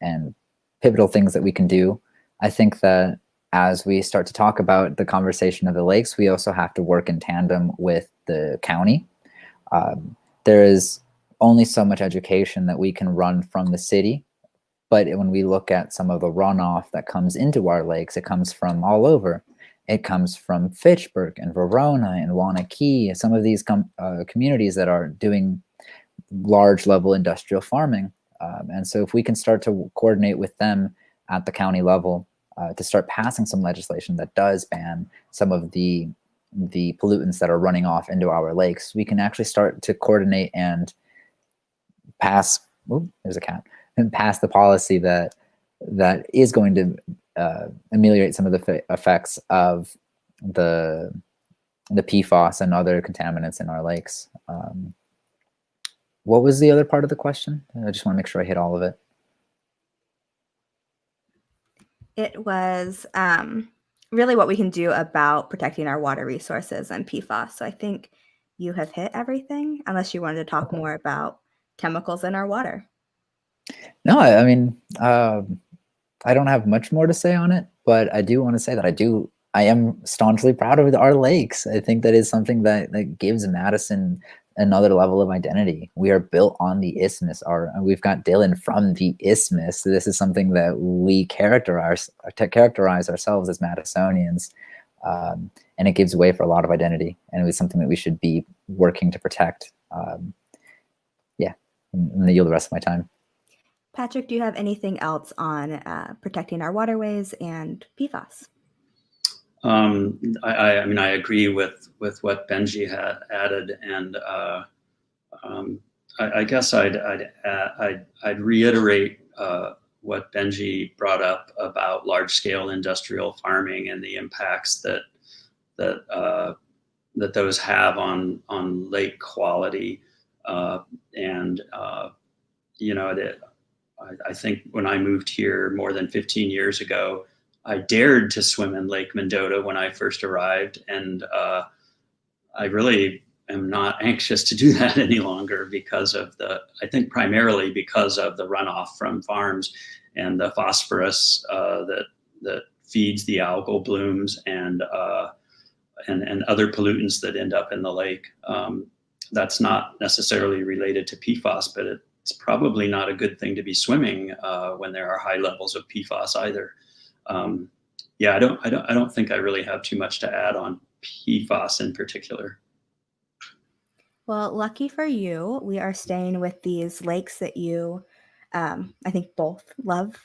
and pivotal things that we can do. I think that as we start to talk about the conversation of the lakes, we also have to work in tandem with the county. There is only so much education that we can run from the city, but when we look at some of the runoff that comes into our lakes, it comes from all over. It comes from Fitchburg and Verona and Wanakee, some of these communities that are doing large level industrial farming. And so if we can start to coordinate with them at the county level, to start passing some legislation that does ban some of the pollutants that are running off into our lakes, we can actually start to coordinate and pass, there's a cat, and pass the policy that is going to ameliorate some of the effects of the PFAS and other contaminants in our lakes. What was the other part of the question? I just want to make sure I hit all of it.
It was really what we can do about protecting our water resources and PFAS. So I think you have hit everything, unless you wanted to talk more about chemicals in our water.
No, I mean, I don't have much more to say on it, but I do want to say that I am staunchly proud of our lakes. I think that is something that gives Madison another level of identity. We are built on the isthmus. We've got Dylan from the isthmus. So this is something that we characterize ourselves as Madisonians, and it gives way for a lot of identity. And it was something that we should be working to protect. Yeah, I'm going to yield the rest of my time.
Patrick, do you have anything else on protecting our waterways and PFAS?
I mean, I agree with what Benji had added, and I guess I'd reiterate what Benji brought up about large-scale industrial farming and the impacts that those have on lake quality, and I think when I moved here more than 15 years ago, I dared to swim in Lake Mendota when I first arrived, and I really am not anxious to do that any longer because of I think primarily because of the runoff from farms and the phosphorus that feeds the algal blooms and other pollutants that end up in the lake. That's not necessarily related to PFAS, but it's probably not a good thing to be swimming when there are high levels of PFAS either. Yeah, I don't think I really have too much to add on PFAS in particular.
Well, lucky for you, we are staying with these lakes that you, I think, both love.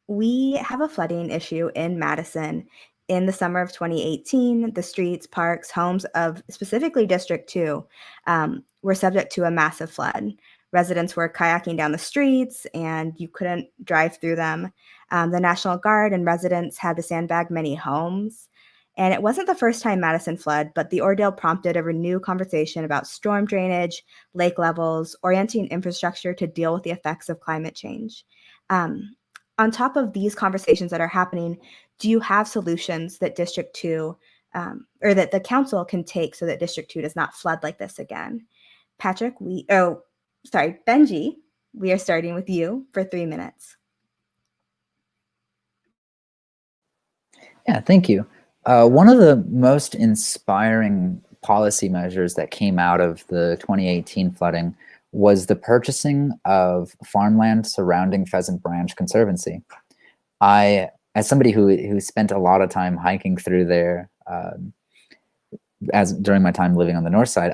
We have a flooding issue in Madison. In the summer of 2018, the streets, parks, homes of specifically District 2 were subject to a massive flood. Residents were kayaking down the streets and you couldn't drive through them. The National Guard and residents had to sandbag many homes. And it wasn't the first time Madison flooded, but the ordeal prompted a renewed conversation about storm drainage, lake levels, orienting infrastructure to deal with the effects of climate change. On top of these conversations that are happening, do you have solutions that District 2 or that the council can take so that District 2 does not flood like this again? Benji, we are starting with you for 3 minutes.
Yeah, thank you. One of the most inspiring policy measures that came out of the 2018 flooding was the purchasing of farmland surrounding Pheasant Branch Conservancy. As somebody who spent a lot of time hiking through there, during my time living on the north side,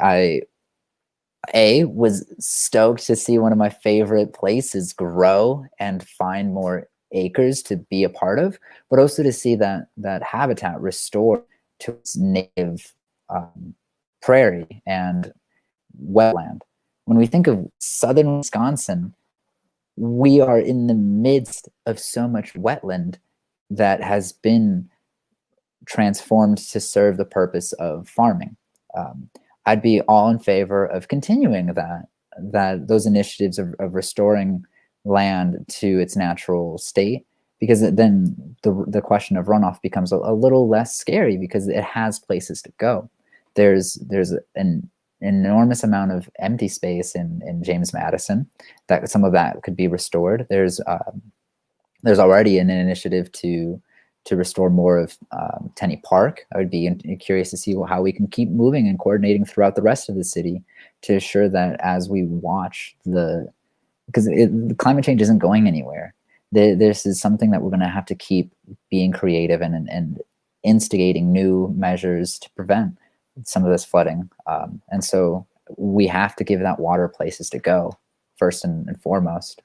I was stoked to see one of my favorite places grow and find more acres to be a part of, but also to see that habitat restored to its native prairie and wetland. When we think of southern Wisconsin, we are in the midst of so much wetland that has been transformed to serve the purpose of farming. I'd be all in favor of continuing those initiatives of restoring land to its natural state, because then the question of runoff becomes a little less scary because it has places to go. There's an enormous amount of empty space in James Madison that some of that could be restored. There's already an initiative to restore more of Tenney Park. I would be curious to see how we can keep moving and coordinating throughout the rest of the city to ensure that as we watch because climate change isn't going anywhere. This is something that we're going to have to keep being creative and instigating new measures to prevent some of this flooding. And so we have to give that water places to go first and foremost.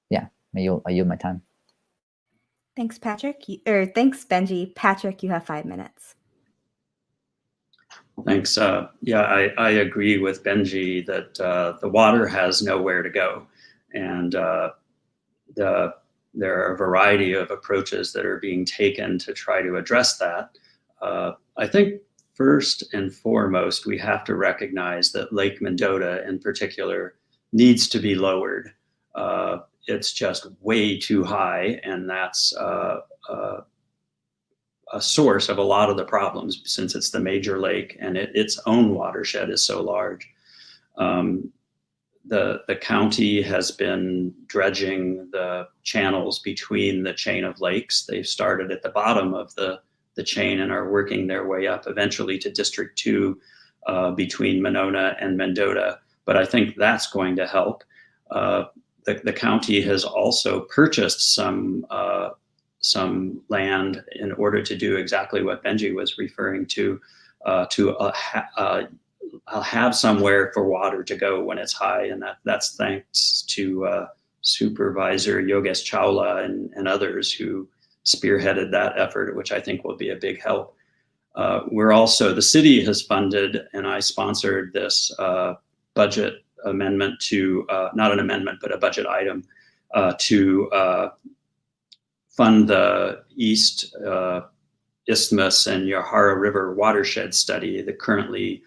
Yeah, I yield my time.
Thanks, Patrick. Thanks, Benji. Patrick, you have 5 minutes.
Thanks. Yeah, I agree with Benji that the water has nowhere to go. And there are a variety of approaches that are being taken to try to address that. I think first and foremost, we have to recognize that Lake Mendota in particular needs to be lowered. It's just way too high, and that's a source of a lot of the problems since it's the major lake and its own watershed is so large. The county has been dredging the channels between the chain of lakes. They've started at the bottom of the chain and are working their way up eventually to District 2 between Monona and Mendota. But I think that's going to help. The county has also purchased some land in order to do exactly what Benji was referring to have somewhere for water to go when it's high, and that's thanks to Supervisor Yogesh Chawla and others who spearheaded that effort, which I think will be a big help. The city has funded, and I sponsored this budget amendment to, not an amendment, but a budget item to fund the East Isthmus and Yahara River watershed study that currently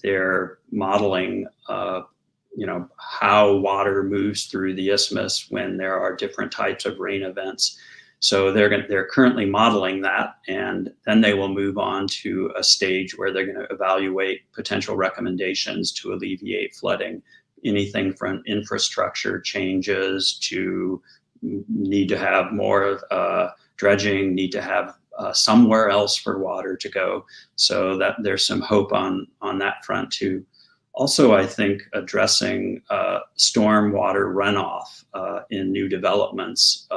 they're modeling, how water moves through the isthmus when there are different types of rain events. So they're currently modeling that, and then they will move on to a stage where they're going to evaluate potential recommendations to alleviate flooding anything from infrastructure changes to need to have more dredging, need to have somewhere else for water to go. So that there's some hope on that front too. Also, I think addressing storm water runoff in new developments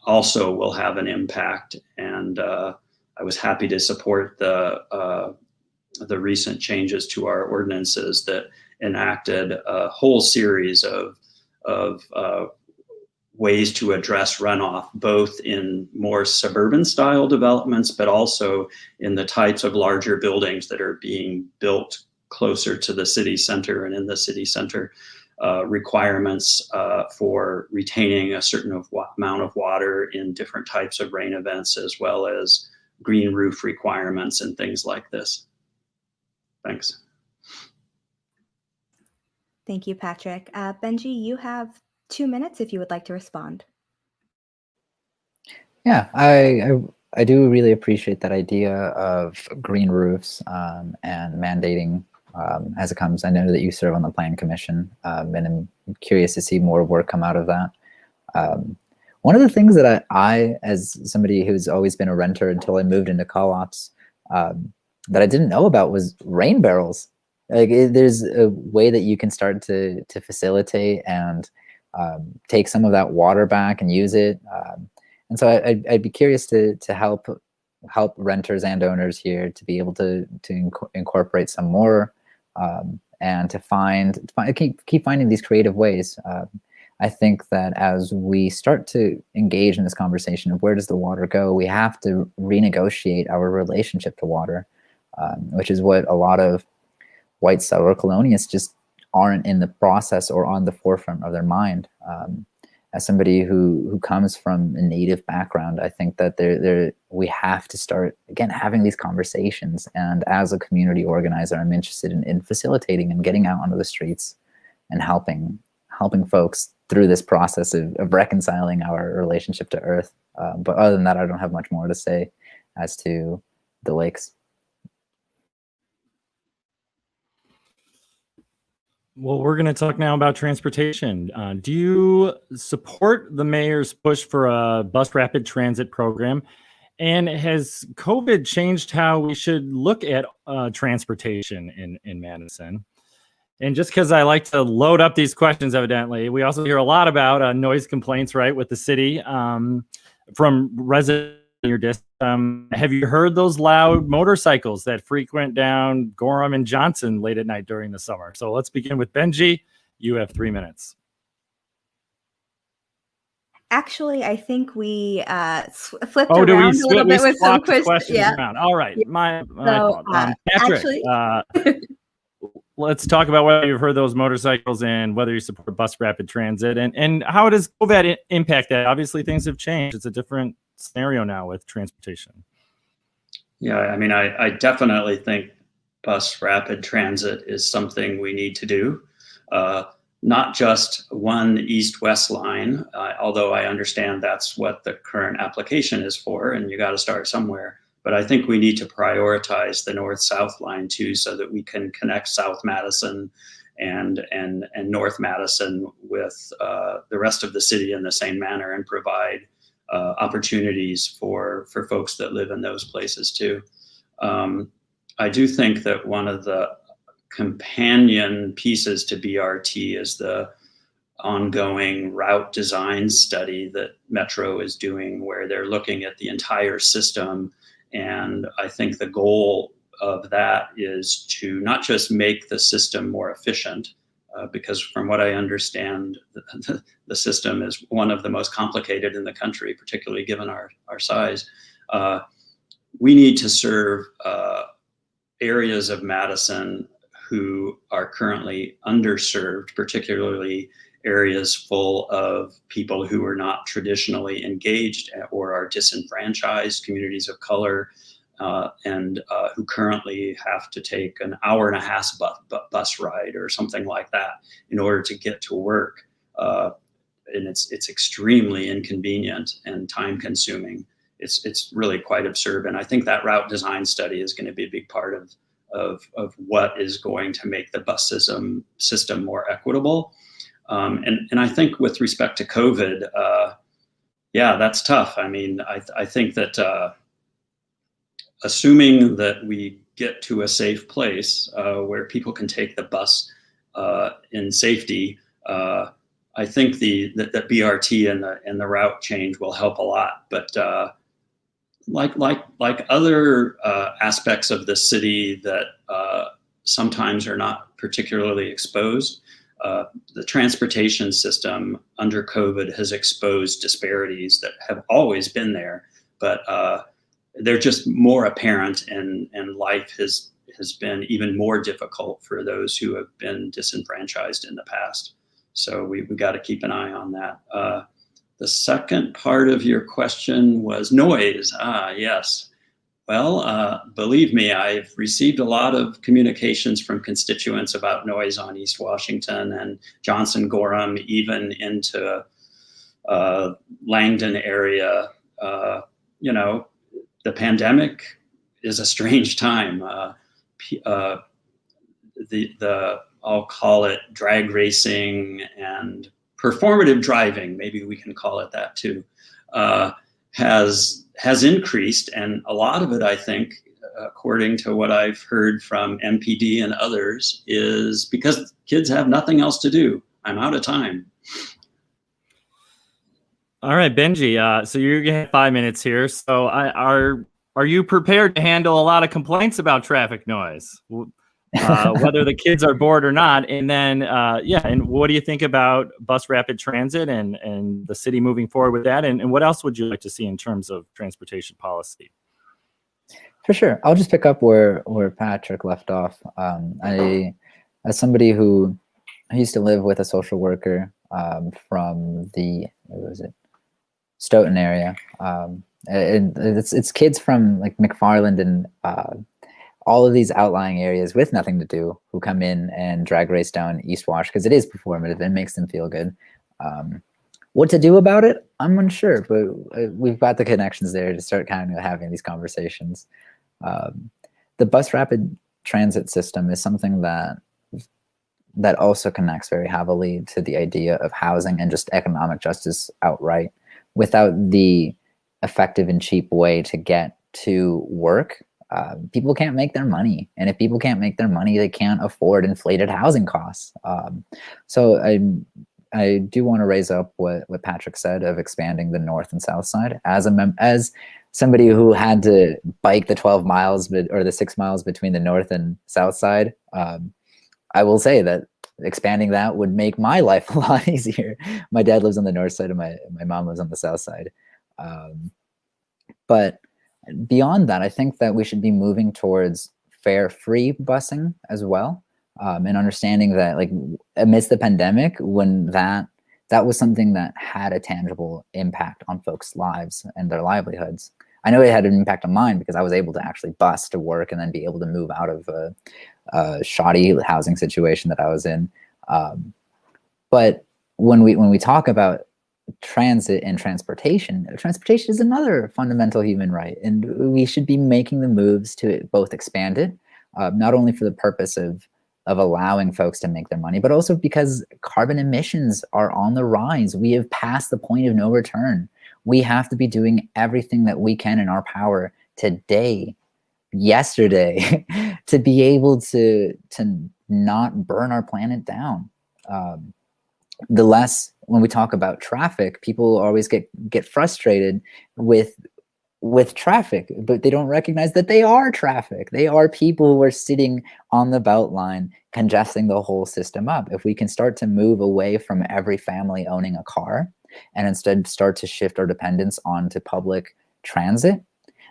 also will have an impact. And I was happy to support the recent changes to our ordinances that enacted a whole series of ways to address runoff, both in more suburban style developments, but also in the types of larger buildings that are being built closer to the city center and in the city center. Requirements for retaining a certain amount of water in different types of rain events, as well as green roof requirements and things like this. Thanks.
Thank you, Patrick. Benji, you have 2 minutes if you would like to respond.
Yeah, I do really appreciate that idea of green roofs and mandating as it comes. I know that you serve on the Plan Commission, and I'm curious to see more work come out of that. One of the things that I, as somebody who's always been a renter until I moved into co-ops, that I didn't know about was rain barrels. Like there's a way that you can start to facilitate and take some of that water back and use it. And so I'd be curious to help renters and owners here to be able to incorporate some more and to keep finding these creative ways. I think that as we start to engage in this conversation of where does the water go, we have to renegotiate our relationship to water, which is what a lot of white settler colonialists just aren't in the process or on the forefront of their mind. As somebody who comes from a native background, I think that we have to start, again, having these conversations. And as a community organizer, I'm interested in facilitating and getting out onto the streets and helping folks through this process of reconciling our relationship to Earth. But other than that, I don't have much more to say as to the lakes.
Well, we're going to talk now about transportation. Do you support the mayor's push for a bus rapid transit program? And has COVID changed how we should look at transportation in Madison? And just because I like to load up these questions, evidently, we also hear a lot about noise complaints, right, with the city from residents in your district. Have you heard those loud motorcycles that frequent down Gorham and Johnson late at night during the summer? So let's begin with Benji. You have 3 minutes.
Actually, I think we flipped
around
a little bit with some
questions around. All right, my fault. Patrick, let's talk about whether you've heard those motorcycles and whether you support bus rapid transit and how does COVID impact that? Obviously, things have changed. It's a different scenario now with transportation.
Yeah, I mean, I definitely think bus rapid transit is something we need to do. Not just one east-west line, although I understand that's what the current application is for, and you got to start somewhere. But I think we need to prioritize the north-south line too, so that we can connect South Madison and North Madison with the rest of the city in the same manner and provide opportunities for folks that live in those places too. I do think that one of the companion pieces to BRT is the ongoing route design study that Metro is doing, where they're looking at the entire system. And I think the goal of that is to not just make the system more efficient, because from what I understand, the system is one of the most complicated in the country, particularly given our size. We need to serve areas of Madison who are currently underserved, particularly areas full of people who are not traditionally engaged or are disenfranchised, communities of color, and who currently have to take an hour-and-a-half bus ride or something like that in order to get to work. And it's extremely inconvenient and time-consuming. It's really quite absurd. And I think that route design study is going to be a big part of what is going to make the bus system more equitable. And I think with respect to COVID, yeah, that's tough. I mean, I think that assuming that we get to a safe place where people can take the bus in safety, I think the BRT and the route change will help a lot. But like other aspects of the city that sometimes are not particularly exposed, the transportation system under COVID has exposed disparities that have always been there, but they're just more apparent, and life has been even more difficult for those who have been disenfranchised in the past. So we got to keep an eye on that. The second part of your question was noise. Yes. Well, believe me, I've received a lot of communications from constituents about noise on East Washington and Johnson Gorham, even into Langdon area. You know, the pandemic is a strange time. I'll call it drag racing and performative driving, maybe we can call it that too, has increased. And a lot of it, I think, according to what I've heard from MPD and others, is because kids have nothing else to do. I'm out of time.
All right, Benji. So you're gonna have 5 minutes here. So are you prepared to handle a lot of complaints about traffic noise, whether the kids are bored or not? And then, and what do you think about bus rapid transit and the city moving forward with that? And what else would you like to see in terms of transportation policy?
For sure. I'll just pick up where Patrick left off. As somebody who I used to live with a social worker from the, what was it, Stoughton area. It's kids from like McFarland and all of these outlying areas with nothing to do who come in and drag race down East Wash because it is performative and makes them feel good. What to do about it, I'm unsure, but we've got the connections there to start kind of having these conversations. The bus rapid transit system is something that also connects very heavily to the idea of housing and just economic justice outright, without the effective and cheap way to get to work. People can't make their money, and if people can't make their money, they can't afford inflated housing costs. So I do want to raise up what Patrick said of expanding the north and south side. As somebody who had to bike the 12 miles or the 6 miles between the north and south side, I will say that expanding that would make my life a lot easier. My dad lives on the north side and my mom lives on the south side. But beyond that, I think that we should be moving towards fare-free busing as well, and understanding that, like, amidst the pandemic, when that was something that had a tangible impact on folks' lives and their livelihoods. I know it had an impact on mine because I was able to actually bus to work and then be able to move out of a shoddy housing situation that I was in. But when we talk about transit and transportation is another fundamental human right, and we should be making the moves to both expand it, not only for the purpose of allowing folks to make their money, but also because carbon emissions are on the rise. We have passed the point of no return. We have to be doing everything that we can in our power today, yesterday, to be able to not burn our planet down. When we talk about traffic, people always get frustrated with traffic, but they don't recognize that they are traffic. They are people who are sitting on the belt line, congesting the whole system up. If we can start to move away from every family owning a car and instead start to shift our dependence onto public transit,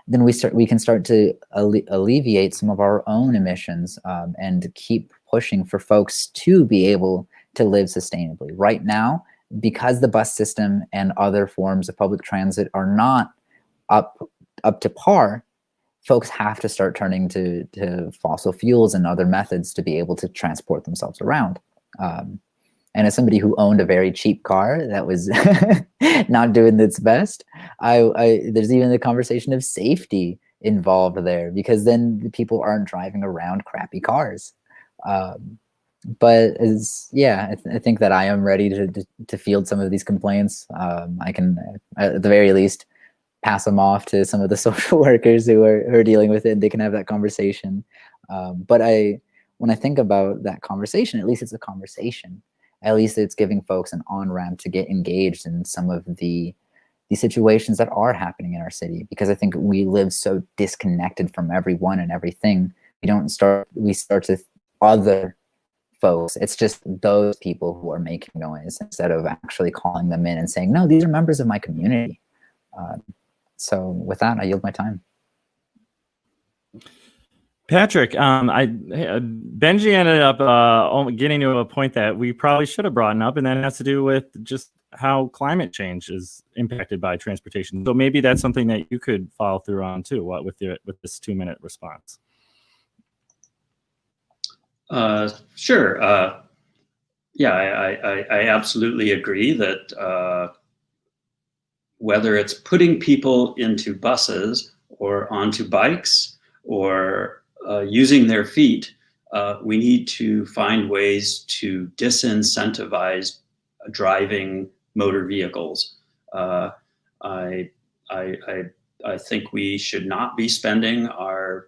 then we can start to alleviate some of our own emissions, and keep pushing for folks to be able to live sustainably. Right now, because the bus system and other forms of public transit are not up to par, folks have to start turning to fossil fuels and other methods to be able to transport themselves around. And as somebody who owned a very cheap car that was not doing its best, there's even the conversation of safety involved there, because then the people aren't driving around crappy cars. But I think that I am ready to field some of these complaints. I can, at the very least, pass them off to some of the social workers who are dealing with it, and they can have that conversation. But when I think about that conversation, at least it's a conversation. At least it's giving folks an on-ramp to get engaged in some of the situations that are happening in our city, because I think we live so disconnected from everyone and everything. We start to other folks. It's just those people who are making noise, instead of actually calling them in and saying, no, these are members of my community. So with that, I yield my time.
Patrick, Benji ended up getting to a point that we probably should have brought up, and that has to do with just how climate change is impacted by transportation. So maybe that's something that you could follow through on too, with this 2-minute response.
Sure. I absolutely agree that whether it's putting people into buses or onto bikes or using their feet, we need to find ways to disincentivize driving motor vehicles. I think we should not be spending our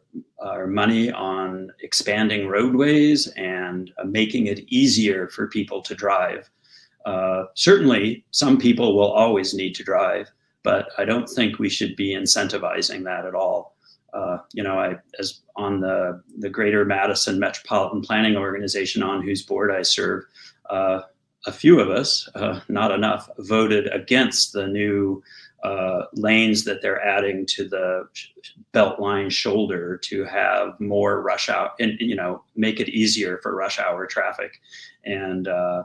money on expanding roadways and making it easier for people to drive. Certainly, some people will always need to drive, but I don't think we should be incentivizing that at all. As on the Greater Madison Metropolitan Planning Organization, on whose board I serve, a few of us, not enough, voted against the new lanes that they're adding to the Beltline shoulder to have more rush hour and make it easier for rush hour traffic. And I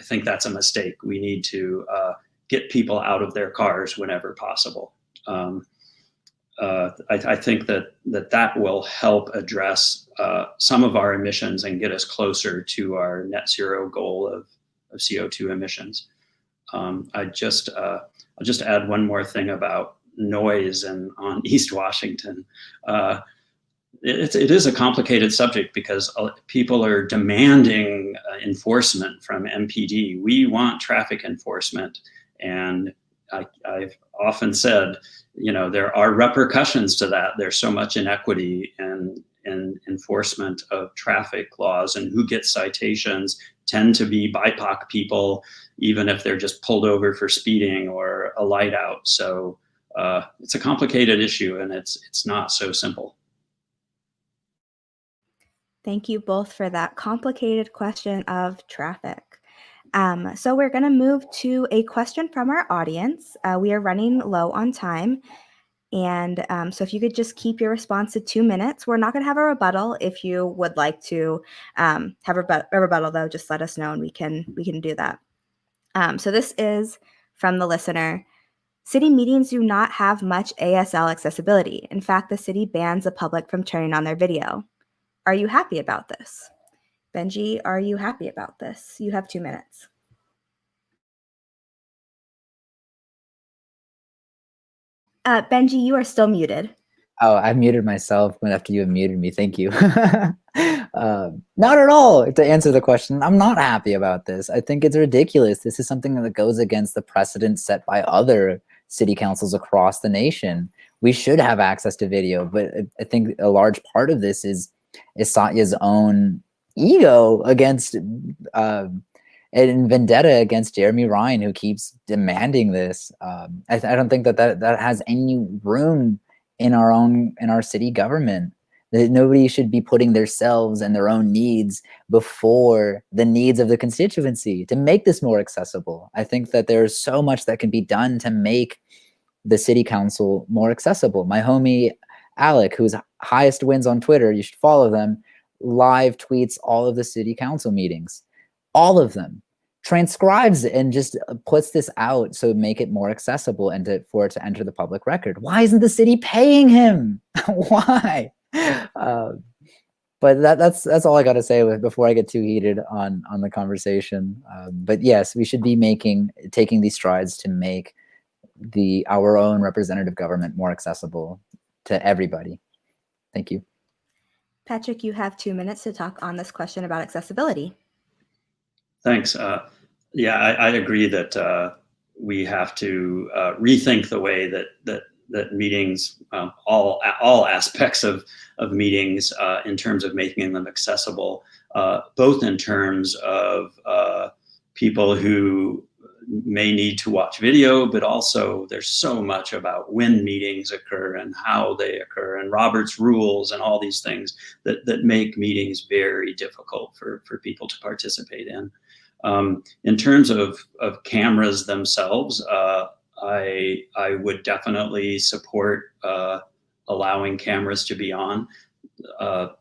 think that's a mistake. We need to get people out of their cars whenever possible. I think that will help address some of our emissions and get us closer to our net zero goal of CO2 emissions. I'll just add one more thing about noise and on East Washington. It is a complicated subject because people are demanding enforcement from MPD. We want traffic enforcement, and I've often said, there are repercussions to that. There's so much inequity in enforcement of traffic laws, and who gets citations tend to be BIPOC people, even if they're just pulled over for speeding or a light out. So it's a complicated issue, and it's not so simple.
Thank you both for that complicated question of traffic. So we're going to move to a question from our audience. We are running low on time. And so if you could just keep your response to 2 minutes. We're not going to have a rebuttal. If you would like to have a rebuttal, though, just let us know and we can do that. So this is from the listener. City meetings do not have much ASL accessibility. In fact, the city bans the public from turning on their video. Are you happy about this? Benji, are you happy about this? You have 2 minutes. Benji, you are still muted.
Oh, I muted myself after you have muted me. Thank you. Not at all. To answer the question, I'm not happy about this. I think it's ridiculous. This is something that goes against the precedent set by other city councils across the nation. We should have access to video, but I think a large part of this is Satya's own ego against and vendetta against Jeremy Ryan, who keeps demanding this. I don't think that has any room in our city government. That nobody should be putting themselves and their own needs before the needs of the constituency to make this more accessible. I think that there's so much that can be done to make the city council more accessible. My homie Alec, who's highest wins on Twitter, you should follow them, live tweets all of the city council meetings, all of them, transcribes and just puts this out so make it more accessible and for it to enter the public record. Why isn't the city paying him? Why? But that's all I got to say before I get too heated on the conversation. But yes, we should be taking these strides to make our own representative government more accessible. to everybody. Thank you.
Patrick, you have 2 minutes to talk on this question about accessibility.
Thanks. Yeah, I agree that we have to rethink the way that meetings, all aspects of meetings, in terms of making them accessible, both in terms of people who may need to watch video, but also there's so much about when meetings occur and how they occur, and Robert's rules and all these things that make meetings very difficult for people to participate in. In terms of cameras themselves, I would definitely support allowing cameras to be on.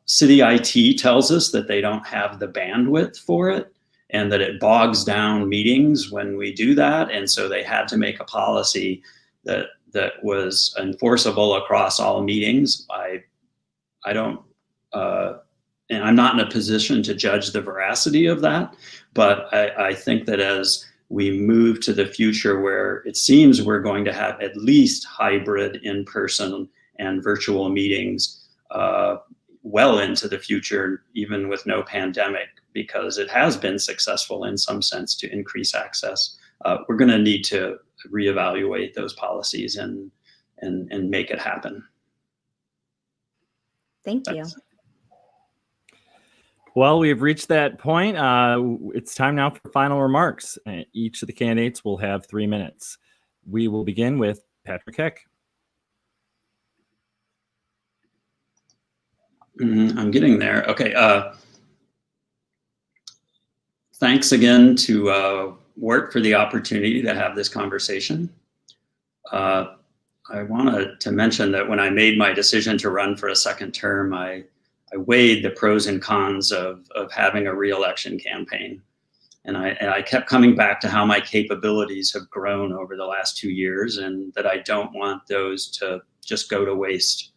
City IT tells us that they don't have the bandwidth for it, and that it bogs down meetings when we do that. And so they had to make a policy that was enforceable across all meetings. I don't, and I'm not in a position to judge the veracity of that, but I think that as we move to the future where it seems we're going to have at least hybrid in-person and virtual meetings well into the future, even with no pandemic, because it has been successful in some sense to increase access. We're going to need to reevaluate those policies and make it happen.
Thank you.
Well, we've reached that point. It's time now for final remarks. Each of the candidates will have 3 minutes. We will begin with Patrick Heck.
I'm getting there. Okay. Thanks again to Wirt for the opportunity to have this conversation. I wanted to mention that when I made my decision to run for a second term, I weighed the pros and cons of having a re-election campaign. And I kept coming back to how my capabilities have grown over the last 2 years, and that I don't want those to just go to waste.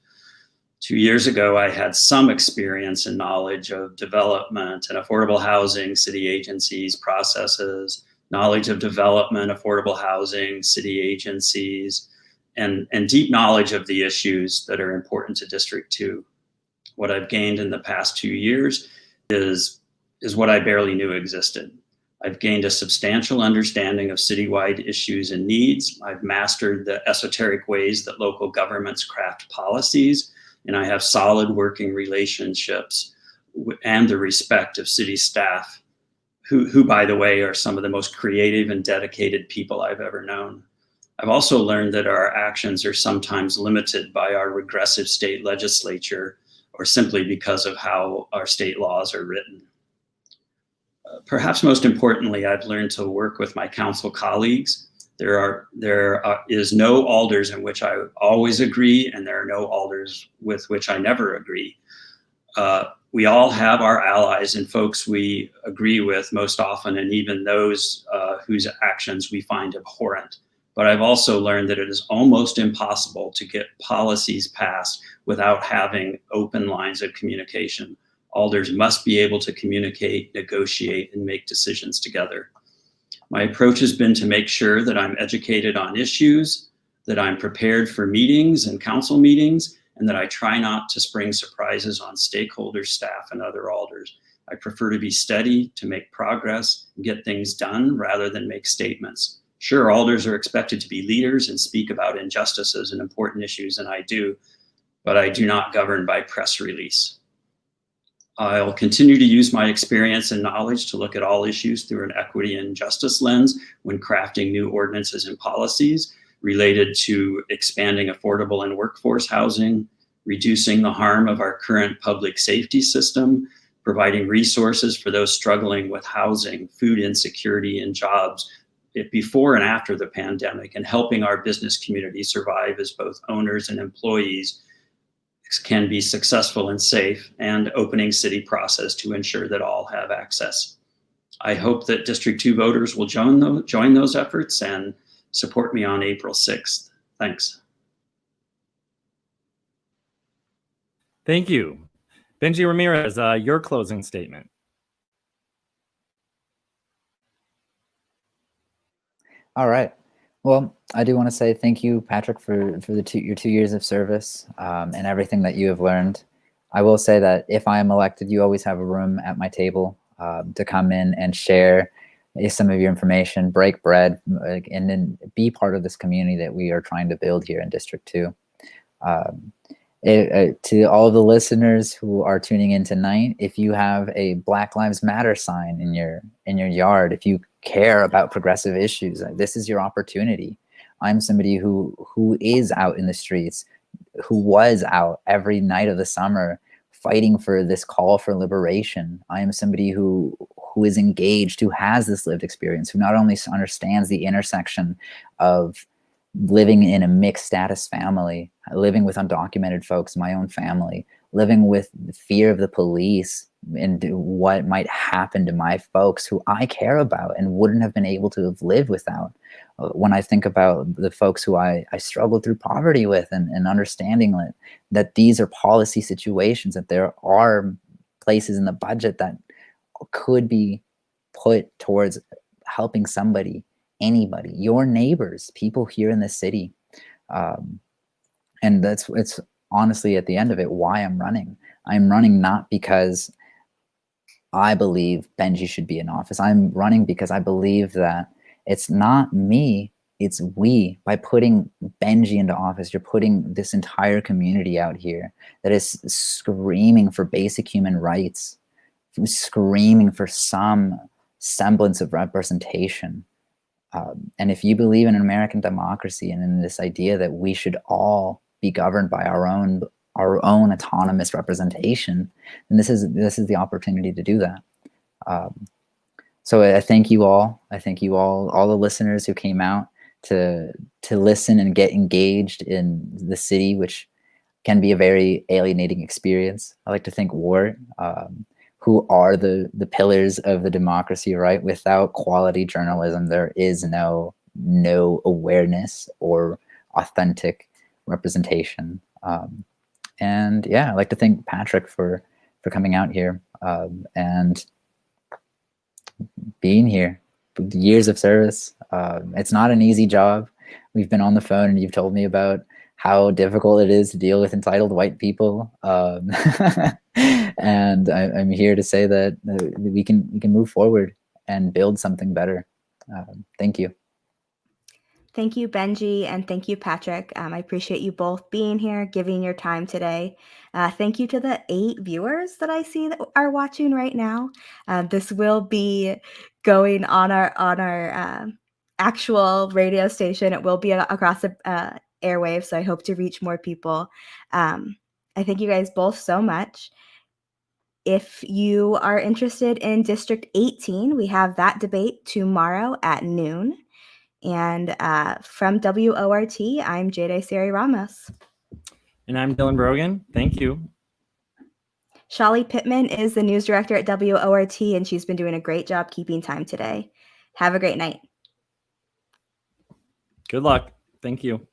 2 years ago, I had some experience and knowledge of development and affordable housing, city agencies, processes, knowledge of development, affordable housing, city agencies, and deep knowledge of the issues that are important to District 2. What I've gained in the past 2 years is what I barely knew existed. I've gained a substantial understanding of citywide issues and needs. I've mastered the esoteric ways that local governments craft policies, and I have solid working relationships and the respect of city staff, who, by the way, are some of the most creative and dedicated people I've ever known. I've also learned that our actions are sometimes limited by our regressive state legislature, or simply because of how our state laws are written. Perhaps most importantly, I've learned to work with my council colleagues. There is no alders in which I always agree, and there are no alders with which I never agree. We all have our allies and folks we agree with most often, and even those whose actions we find abhorrent. But I've also learned that it is almost impossible to get policies passed without having open lines of communication. Alders must be able to communicate, negotiate, and make decisions together. My approach has been to make sure that I'm educated on issues, that I'm prepared for meetings and council meetings, and that I try not to spring surprises on stakeholders, staff, and other alders. I prefer to be steady, to make progress, and get things done rather than make statements. Sure, alders are expected to be leaders and speak about injustices and important issues, and I do, but I do not govern by press release. I'll continue to use my experience and knowledge to look at all issues through an equity and justice lens when crafting new ordinances and policies related to expanding affordable and workforce housing, reducing the harm of our current public safety system, providing resources for those struggling with housing, food insecurity, and jobs before and after the pandemic, and helping our business community survive as both owners and employees can be successful and safe, and opening city process to ensure that all have access. I hope that District 2 voters will join those efforts and support me on April 6th. Thanks.
Thank you. Benji Ramirez, your closing statement.
All right. Well, I do want to say thank you, Patrick, for your 2 years of service and everything that you have learned. I will say that if I am elected, you always have a room at my table to come in and share some of your information, break bread, and then be part of this community that we are trying to build here in District 2. To all the listeners who are tuning in tonight, if you have a Black Lives Matter sign in your yard, if you care about progressive issues, this is your opportunity. I'm somebody who is out in the streets, who was out every night of the summer fighting for this call for liberation. I am somebody who is engaged, who has this lived experience, who not only understands the intersection of living in a mixed status family, living with undocumented folks, my own family, living with the fear of the police and what might happen to my folks who I care about and wouldn't have been able to have lived without. When I think about the folks who I struggled through poverty with and understanding that these are policy situations, that there are places in the budget that could be put towards helping somebody, anybody, your neighbors, people here in the city. And it's honestly at the end of it why I'm running. I'm running not because I believe Benji should be in office. I'm running because I believe that it's not me, it's we. By putting Benji into office, you're putting this entire community out here that is screaming for basic human rights, screaming for some semblance of representation. And if you believe in an American democracy and in this idea that we should all be governed by our own autonomous representation, then this is the opportunity to do that. So I thank you all. I thank you all the listeners who came out to listen and get engaged in the city, which can be a very alienating experience. I like to thank Wart, who are the pillars of the democracy, right? Without quality journalism, there is no awareness or authentic representation. And yeah, I'd like to thank Patrick for coming out here and being here. Years of service. It's not an easy job. We've been on the phone and you've told me about how difficult it is to deal with entitled white people. And I'm here to say that we can move forward and build something better. Thank you.
Thank you, Benji, and thank you, Patrick. I appreciate you both being here, giving your time today. Thank you to the 8 viewers that I see that are watching right now. This will be going on our actual radio station. It will be across the airwaves, so I hope to reach more people. I thank you guys both so much. If you are interested in District 18, we have that debate tomorrow at noon. And from WORT, I'm Jade Sari Ramos.
And I'm Dylan Brogan. Thank you.
Shali Pittman is the news director at WORT, and she's been doing a great job keeping time today. Have a great night.
Good luck. Thank you.